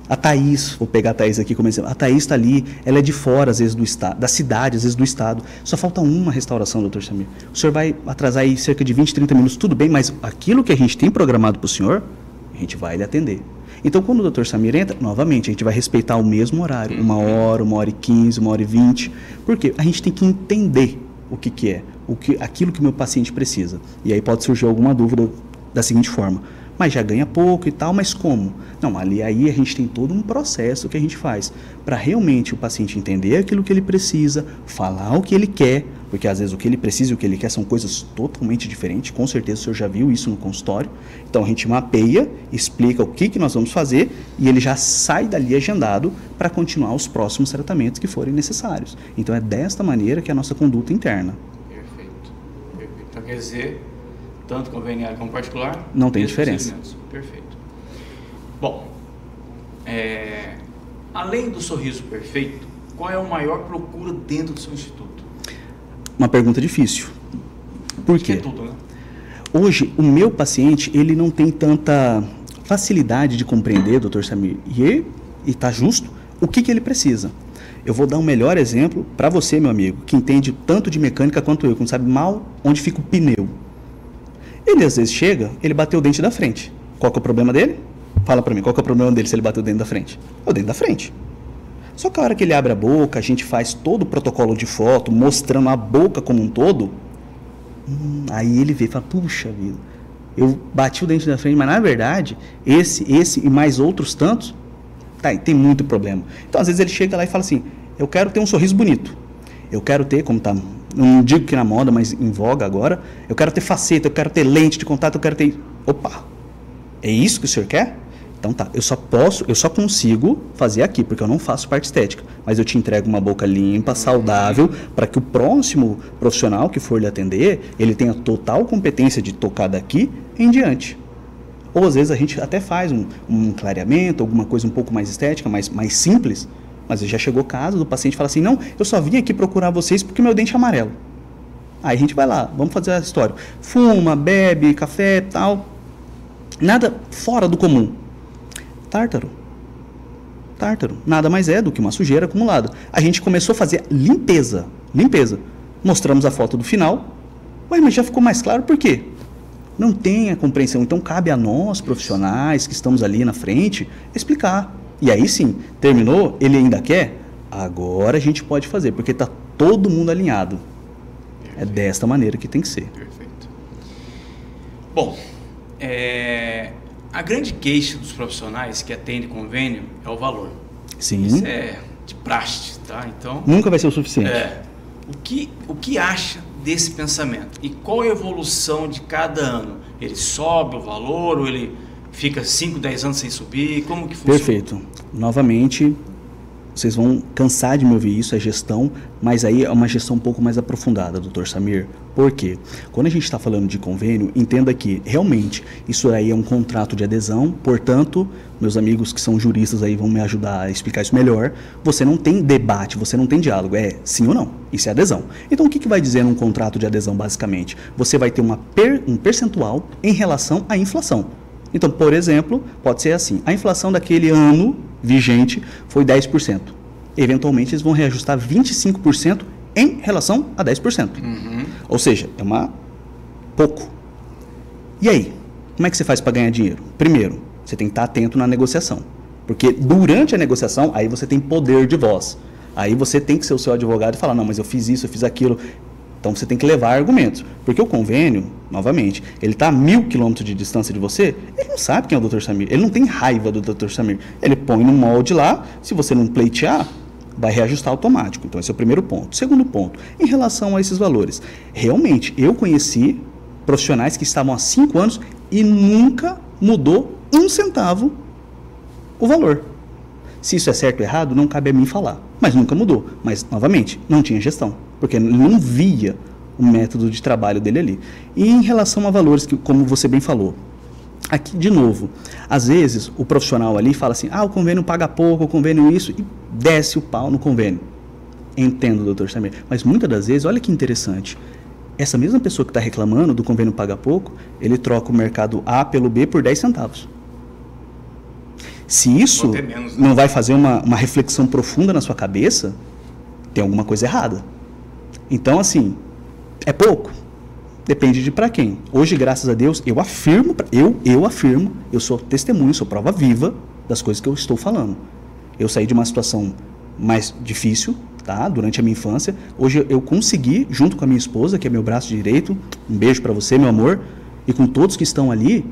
a Thaís, vou pegar a Thaís aqui como exemplo. A Thaís está ali, ela é de fora, às vezes, do estado, da cidade, às vezes do estado. Só falta uma restauração, doutor Samir. O senhor vai atrasar aí cerca de 20, 30 minutos, tudo bem, mas aquilo que a gente tem programado para o senhor, a gente vai lhe atender. Então, quando o doutor Samir entra, novamente, a gente vai respeitar o mesmo horário, 1h, 1h15, 1h20, porque a gente tem que entender o que é, aquilo que o meu paciente precisa. E aí pode surgir alguma dúvida da seguinte forma: mas já ganha pouco e tal, mas como? Não, aí a gente tem todo um processo que a gente faz para realmente o paciente entender aquilo que ele precisa, falar o que ele quer, porque às vezes o que ele precisa e o que ele quer são coisas totalmente diferentes, com certeza o senhor já viu isso no consultório. Então a gente mapeia, explica o que nós vamos fazer e ele já sai dali agendado para continuar os próximos tratamentos que forem necessários. Então é desta maneira que é a nossa conduta interna. Perfeito. Então quer dizer, tanto conveniado como particular, não tem diferença. Perfeito. Bom, além do sorriso perfeito, qual é a maior procura dentro do seu instituto? Uma pergunta difícil. Por quê? É tudo, né? Hoje, o meu paciente, ele não tem tanta facilidade de compreender, doutor Samir, e está justo, o que ele precisa. Eu vou dar um melhor exemplo para você, meu amigo, que entende tanto de mecânica quanto eu, que não sabe mal onde fica o pneu. Ele às vezes chega, ele bateu o dente da frente. Qual que é o problema dele? Fala pra mim, qual que é o problema dele se ele bateu o dente da frente? É o dente da frente. Só que a hora que ele abre a boca, a gente faz todo o protocolo de foto, mostrando a boca como um todo, aí ele vê e fala, puxa vida, eu bati o dente da frente, mas na verdade, esse e mais outros tantos, tem muito problema. Então às vezes ele chega lá e fala assim, eu quero ter um sorriso bonito. Eu quero ter, como tá, não digo que na moda, mas em voga agora, eu quero ter faceta, eu quero ter lente de contato, eu quero ter... Opa, é isso que o senhor quer? Então tá, eu só consigo fazer aqui, porque eu não faço parte estética, mas eu te entrego uma boca limpa, saudável, para que o próximo profissional que for lhe atender, ele tenha total competência de tocar daqui em diante. Ou às vezes a gente até faz um clareamento, alguma coisa um pouco mais estética, mais simples, mas já chegou o caso do paciente falar assim, não, eu só vim aqui procurar vocês porque meu dente é amarelo. Aí a gente vai lá, vamos fazer a história. Fuma, bebe, café, tal. Nada fora do comum. Tártaro. Nada mais é do que uma sujeira acumulada. A gente começou a fazer limpeza. Mostramos a foto do final. Ué, mas já ficou mais claro por quê? Não tem a compreensão. Então cabe a nós, profissionais que estamos ali na frente, explicar. E aí sim, terminou, ele ainda quer? Agora a gente pode fazer, porque está todo mundo alinhado. Perfeito. É desta maneira que tem que ser. Perfeito. Bom, a grande queixa dos profissionais que atendem convênio é o valor. Sim. Isso é de praxe, tá? Então, nunca vai ser o suficiente. O que acha desse pensamento? E qual a evolução de cada ano? Ele sobe o valor ou ele fica 5, 10 anos sem subir? Como que funciona? Perfeito. Novamente, vocês vão cansar de me ouvir isso, é gestão, mas aí é uma gestão um pouco mais aprofundada, doutor Samir. Por quê? Quando a gente está falando de convênio, entenda que realmente isso aí é um contrato de adesão, portanto, meus amigos que são juristas aí vão me ajudar a explicar isso melhor, você não tem debate, você não tem diálogo, é sim ou não, isso é adesão. Então o que vai dizer num contrato de adesão basicamente? Você vai ter um percentual em relação à inflação. Então, por exemplo, pode ser assim, a inflação daquele ano vigente foi 10%. Eventualmente, eles vão reajustar 25% em relação a 10%. Ou seja, é pouco. E aí, como é que você faz para ganhar dinheiro? Primeiro, você tem que estar atento na negociação. Porque durante a negociação, aí você tem poder de voz. Aí você tem que ser o seu advogado e falar, não, mas eu fiz isso, eu fiz aquilo. Então você tem que levar argumentos. Porque o convênio, novamente, ele está a 1.000 quilômetros de distância de você, ele não sabe quem é o Dr. Samir, ele não tem raiva do Dr. Samir. Ele põe no molde lá, se você não pleitear, vai reajustar automático. Então esse é o primeiro ponto. Segundo ponto, em relação a esses valores. Realmente, eu conheci profissionais que estavam há 5 anos e nunca mudou 1 centavo o valor. Se isso é certo ou errado, não cabe a mim falar. Mas nunca mudou. Mas, novamente, não tinha gestão. Porque ele não via o método de trabalho dele ali. E em relação a valores, que, como você bem falou, aqui, de novo, às vezes o profissional ali fala assim, o convênio paga pouco, o convênio isso, e desce o pau no convênio. Entendo, doutor Samir. Mas muitas das vezes, olha que interessante, essa mesma pessoa que está reclamando do convênio paga pouco, ele troca o mercado A pelo B por 10 centavos. Se isso menos, né? Não vai fazer uma reflexão profunda na sua cabeça, tem alguma coisa errada. Então, assim, é pouco. Depende de para quem. Hoje, graças a Deus, eu afirmo, eu sou testemunho, sou prova viva das coisas que eu estou falando. Eu saí de uma situação mais difícil, tá? Durante a minha infância. Hoje eu consegui, junto com a minha esposa, que é meu braço direito, um beijo para você, meu amor, e com todos que estão ali,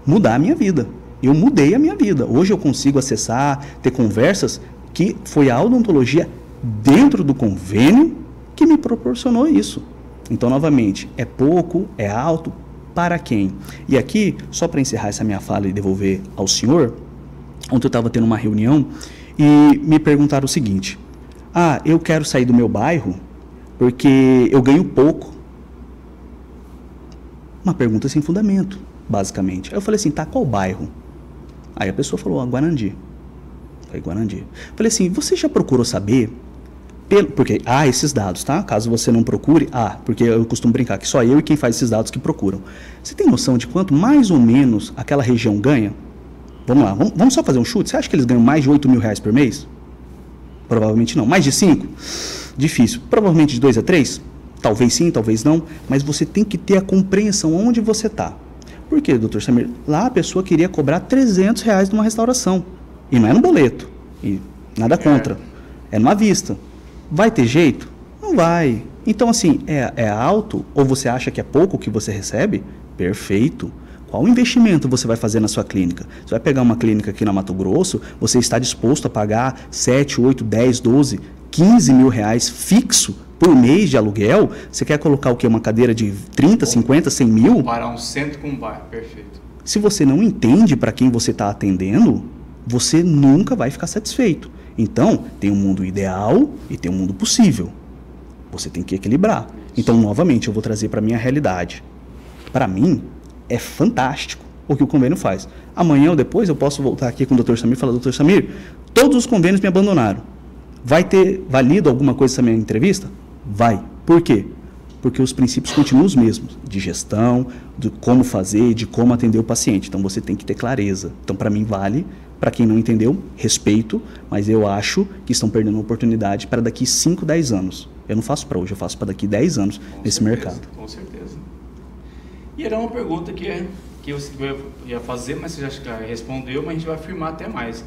mudar a minha vida. Eu mudei a minha vida. Hoje eu consigo acessar, ter conversas, que foi a odontologia dentro do convênio que me proporcionou isso. Então, novamente, é pouco, é alto, para quem? E aqui, só para encerrar essa minha fala e devolver ao senhor, ontem eu estava tendo uma reunião e me perguntaram o seguinte, eu quero sair do meu bairro porque eu ganho pouco. Uma pergunta sem fundamento, basicamente. Aí eu falei assim, qual bairro? Aí a pessoa falou, Guarandi. Falei, Guarandi. Falei assim, você já procurou saber... Porque esses dados, tá? Caso você não procure, porque eu costumo brincar que só eu e quem faz esses dados que procuram. Você tem noção de quanto mais ou menos aquela região ganha? Vamos lá, vamos só fazer um chute. Você acha que eles ganham mais de 8 mil reais por mês? Provavelmente não. Mais de 5? Difícil. Provavelmente de 2 a 3? Talvez sim, talvez não. Mas você tem que ter a compreensão onde você está. Por quê, doutor Samir? Lá a pessoa queria cobrar 300 reais numa restauração. E não é no boleto. E nada contra. É numa vista. Vai ter jeito? Não vai. Então, assim, é alto ou você acha que é pouco o que você recebe? Perfeito. Qual investimento você vai fazer na sua clínica? Você vai pegar uma clínica aqui na Mato Grosso, você está disposto a pagar 7, 8, 10, 12, 15 mil reais fixo por mês de aluguel? Você quer colocar o quê? Uma cadeira de 30, 50, 100 mil? Comparar um centro com um bairro, perfeito. Se você não entende para quem você está atendendo, você nunca vai ficar satisfeito. Então, tem um mundo ideal e tem um mundo possível. Você tem que equilibrar. Então, novamente, eu vou trazer para a minha realidade. Para mim, é fantástico o que o convênio faz. Amanhã ou depois eu posso voltar aqui com o Dr. Samir e falar, Dr. Samir, todos os convênios me abandonaram. Vai ter valido alguma coisa essa minha entrevista? Vai. Por quê? Porque os princípios continuam os mesmos, de gestão, de como fazer, de como atender o paciente. Então, você tem que ter clareza. Então, para mim, vale. Para quem não entendeu, respeito, mas eu acho que estão perdendo uma oportunidade para daqui 5, 10 anos. Eu não faço para hoje, eu faço para daqui 10 anos nesse mercado. Com certeza. E era uma pergunta que eu ia fazer, mas você já respondeu, mas a gente vai afirmar até mais.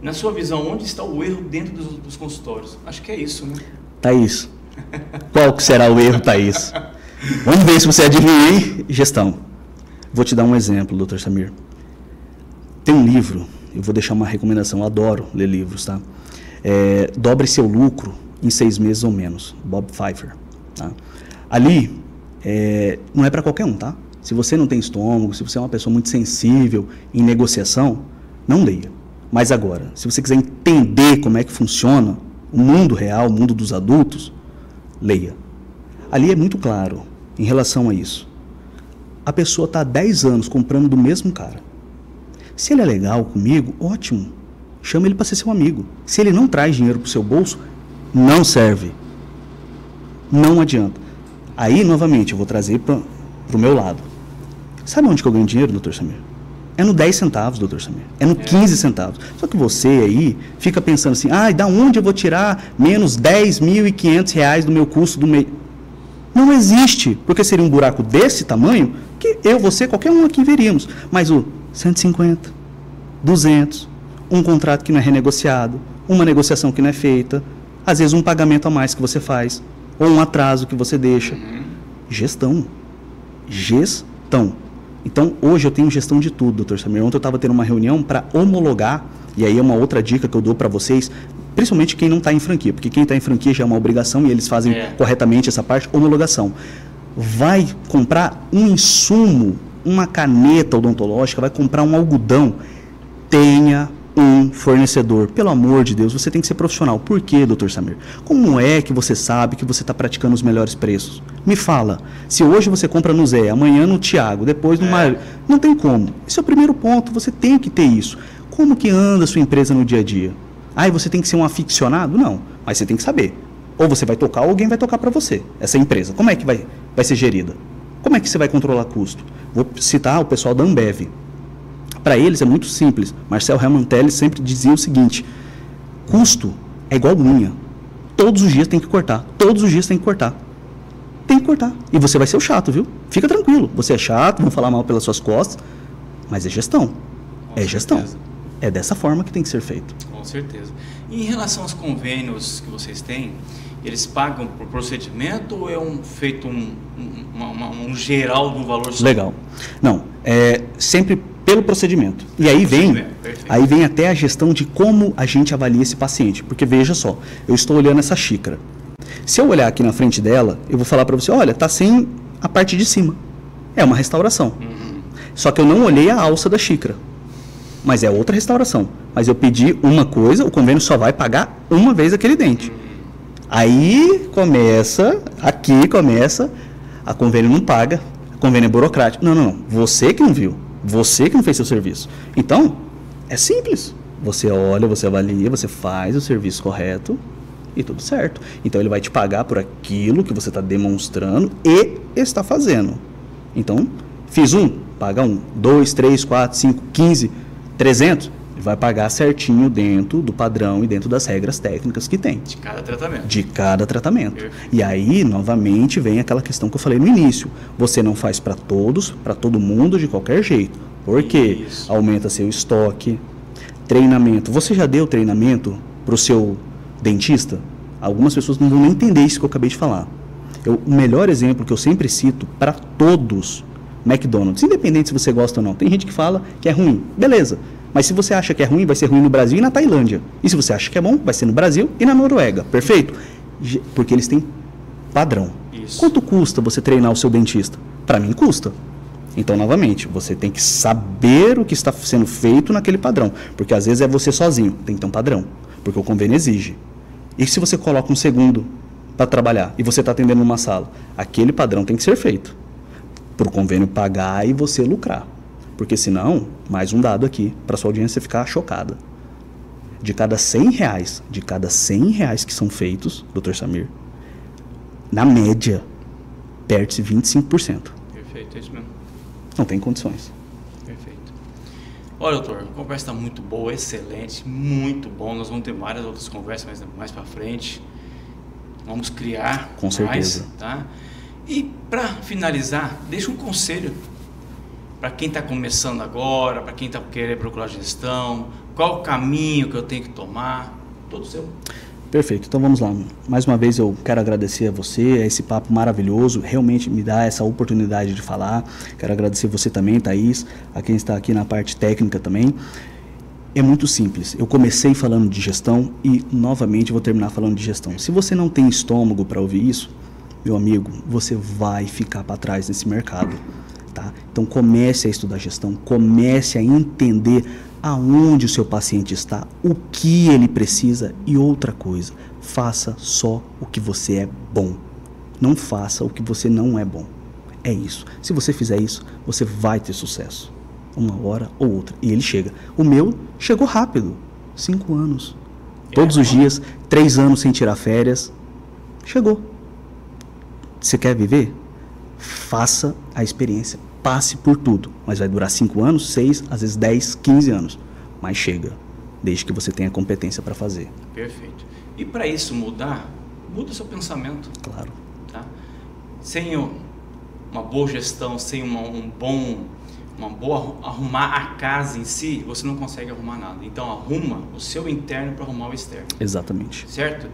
Na sua visão, onde está o erro dentro dos consultórios? Acho que é isso, né? Thaís, qual que será o erro, Thaís? Vamos ver se você adivinha, hein? Gestão. Vou te dar um exemplo, Dr. Samir. Tem um livro, eu vou deixar uma recomendação, eu adoro ler livros, tá? Dobre seu lucro em 6 meses ou menos, Bob Pfeiffer. Tá? Ali, não é para qualquer um, tá? Se você não tem estômago, se você é uma pessoa muito sensível em negociação, não leia. Mas agora, se você quiser entender como é que funciona o mundo real, o mundo dos adultos, leia. Ali é muito claro em relação a isso. A pessoa está há 10 anos comprando do mesmo cara. Se ele é legal comigo, ótimo. Chama ele para ser seu amigo. Se ele não traz dinheiro para o seu bolso, não serve. Não adianta. Aí, novamente, eu vou trazer para o meu lado. Sabe onde que eu ganho dinheiro, doutor Samir? É no 10 centavos, doutor Samir. É no 15 centavos. Só que você aí fica pensando assim, da onde eu vou tirar menos 10.500 reais do meu custo do mês? Não existe, porque seria um buraco desse tamanho que eu, você, qualquer um aqui veríamos. Mas o 150, 200, um contrato que não é renegociado, uma negociação que não é feita, às vezes um pagamento a mais que você faz. ou um atraso que você deixa. Gestão. Então, hoje eu tenho gestão de tudo, doutor Samir. Ontem eu estava tendo uma reunião para homologar, e aí é uma outra dica que eu dou para vocês, principalmente quem não está em franquia, porque quem está em franquia já é uma obrigação e eles fazem corretamente essa parte, homologação. Vai comprar um insumo, uma caneta odontológica, vai comprar um algodão, tenha um fornecedor. Pelo amor de Deus, você tem que ser profissional. Por quê, doutor Samir? Como é que você sabe que você está praticando os melhores preços? Me fala. Se hoje você compra no Zé, amanhã no Thiago, depois no Mário, não tem como. Esse é o primeiro ponto, você tem que ter isso. Como que anda a sua empresa no dia a dia? E você tem que ser um aficionado? Não, mas você tem que saber. Ou você vai tocar ou alguém vai tocar para você, essa empresa. Como é que vai ser gerida? Como é que você vai controlar custo? Vou citar o pessoal da Ambev. Para eles é muito simples. Marcel Hermann Telles sempre dizia o seguinte: custo é igual unha. Todos os dias tem que cortar. Todos os dias tem que cortar. Tem que cortar. E você vai ser o chato, viu? Fica tranquilo. Você é chato, vão falar mal pelas suas costas, mas é gestão. É gestão. É dessa forma que tem que ser feito. Com certeza. E em relação aos convênios que vocês têm, eles pagam por procedimento ou é feito um geral de um valor só? Legal. Não, é sempre pelo procedimento. E aí vem até a gestão de como a gente avalia esse paciente. Porque veja só, eu estou olhando essa xícara. Se eu olhar aqui na frente dela, eu vou falar para você, olha, tá sem a parte de cima. É uma restauração. Só que eu não olhei a alça da xícara. Mas é outra restauração. Mas eu pedi uma coisa, o convênio só vai pagar uma vez aquele dente. Aí começa, a convênio não paga, a convênio é burocrático. Não. Você que não viu. Você que não fez seu serviço. Então, é simples. Você olha, você avalia, você faz o serviço correto e tudo certo. Então, ele vai te pagar por aquilo que você está demonstrando e está fazendo. Então, fiz paga 2, 3, 4, 5, 15, 300. Ele vai pagar certinho dentro do padrão e dentro das regras técnicas que tem. De cada tratamento. De cada tratamento. E aí, novamente, vem aquela questão que eu falei no início. Você não faz para todos, para todo mundo, de qualquer jeito. Porque aumenta seu estoque, treinamento. Você já deu treinamento para o seu dentista? Algumas pessoas não vão nem entender isso que eu acabei de falar. O melhor exemplo que eu sempre cito para todos, McDonald's, independente se você gosta ou não. Tem gente que fala que é ruim. Beleza. Mas se você acha que é ruim, vai ser ruim no Brasil e na Tailândia. E se você acha que é bom, vai ser no Brasil e na Noruega. Perfeito? Porque eles têm padrão. Quanto custa você treinar o seu dentista? Para mim, custa. Então, novamente, você tem que saber o que está sendo feito naquele padrão. Porque às vezes é você sozinho. Tem que ter um padrão. Porque o convênio exige. E se você coloca um segundo para trabalhar e você está atendendo numa sala? Aquele padrão tem que ser feito. Para o convênio pagar e você lucrar. Porque senão, mais um dado aqui, para sua audiência ficar chocada. De cada R$100 que são feitos, Dr. Samir, na média, perde-se 25%. Perfeito, é isso mesmo. Não tem condições. Perfeito. Olha, doutor, a conversa está muito boa, excelente, muito bom. Nós vamos ter várias outras conversas mais para frente. Vamos criar com certeza. Tá? E para finalizar, deixa um conselho para quem está começando agora, para quem está querendo procurar gestão, qual o caminho que eu tenho que tomar, todo seu. Perfeito, então vamos lá. Mais uma vez eu quero agradecer a você, a esse papo maravilhoso, realmente me dá essa oportunidade de falar. Quero agradecer você também, Thaís, a quem está aqui na parte técnica também. É muito simples, eu comecei falando de gestão e novamente vou terminar falando de gestão. Se você não tem estômago para ouvir isso, meu amigo, você vai ficar para trás nesse mercado. Tá? Então comece a estudar gestão, comece a entender aonde o seu paciente está, o que ele precisa e outra coisa, faça só o que você é bom, não faça o que você não é bom, é isso. Se você fizer isso, você vai ter sucesso, uma hora ou outra, e ele chega. O meu chegou rápido, 5 anos, todos os dias, 3 anos sem tirar férias, chegou. Você quer viver? Faça a experiência, passe por tudo, mas vai durar 5 anos, 6, às vezes 10, 15 anos, mas chega, desde que você tenha competência para fazer. Perfeito. E para isso mudar, muda o seu pensamento. Claro. Tá? Sem uma boa gestão, sem uma boa arrumar a casa em si, você não consegue arrumar nada. Então arruma o seu interno para arrumar o externo. Exatamente. Certo?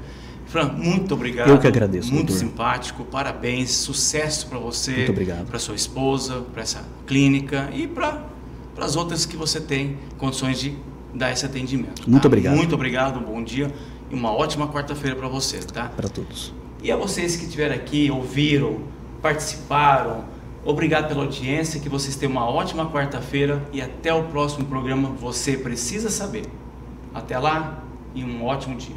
Fran, muito obrigado. Eu que agradeço, muito doutor. simpático, parabéns, sucesso para você, muito obrigado, para sua esposa, para essa clínica e para as outras que você tem condições de dar esse atendimento. Muito tá? obrigado. Muito obrigado, bom dia e uma ótima quarta-feira para você, tá? Para todos. E a vocês que estiveram aqui, ouviram, participaram, obrigado pela audiência, que vocês tenham uma ótima quarta-feira e até o próximo programa Você Precisa Saber. Até lá e um ótimo dia.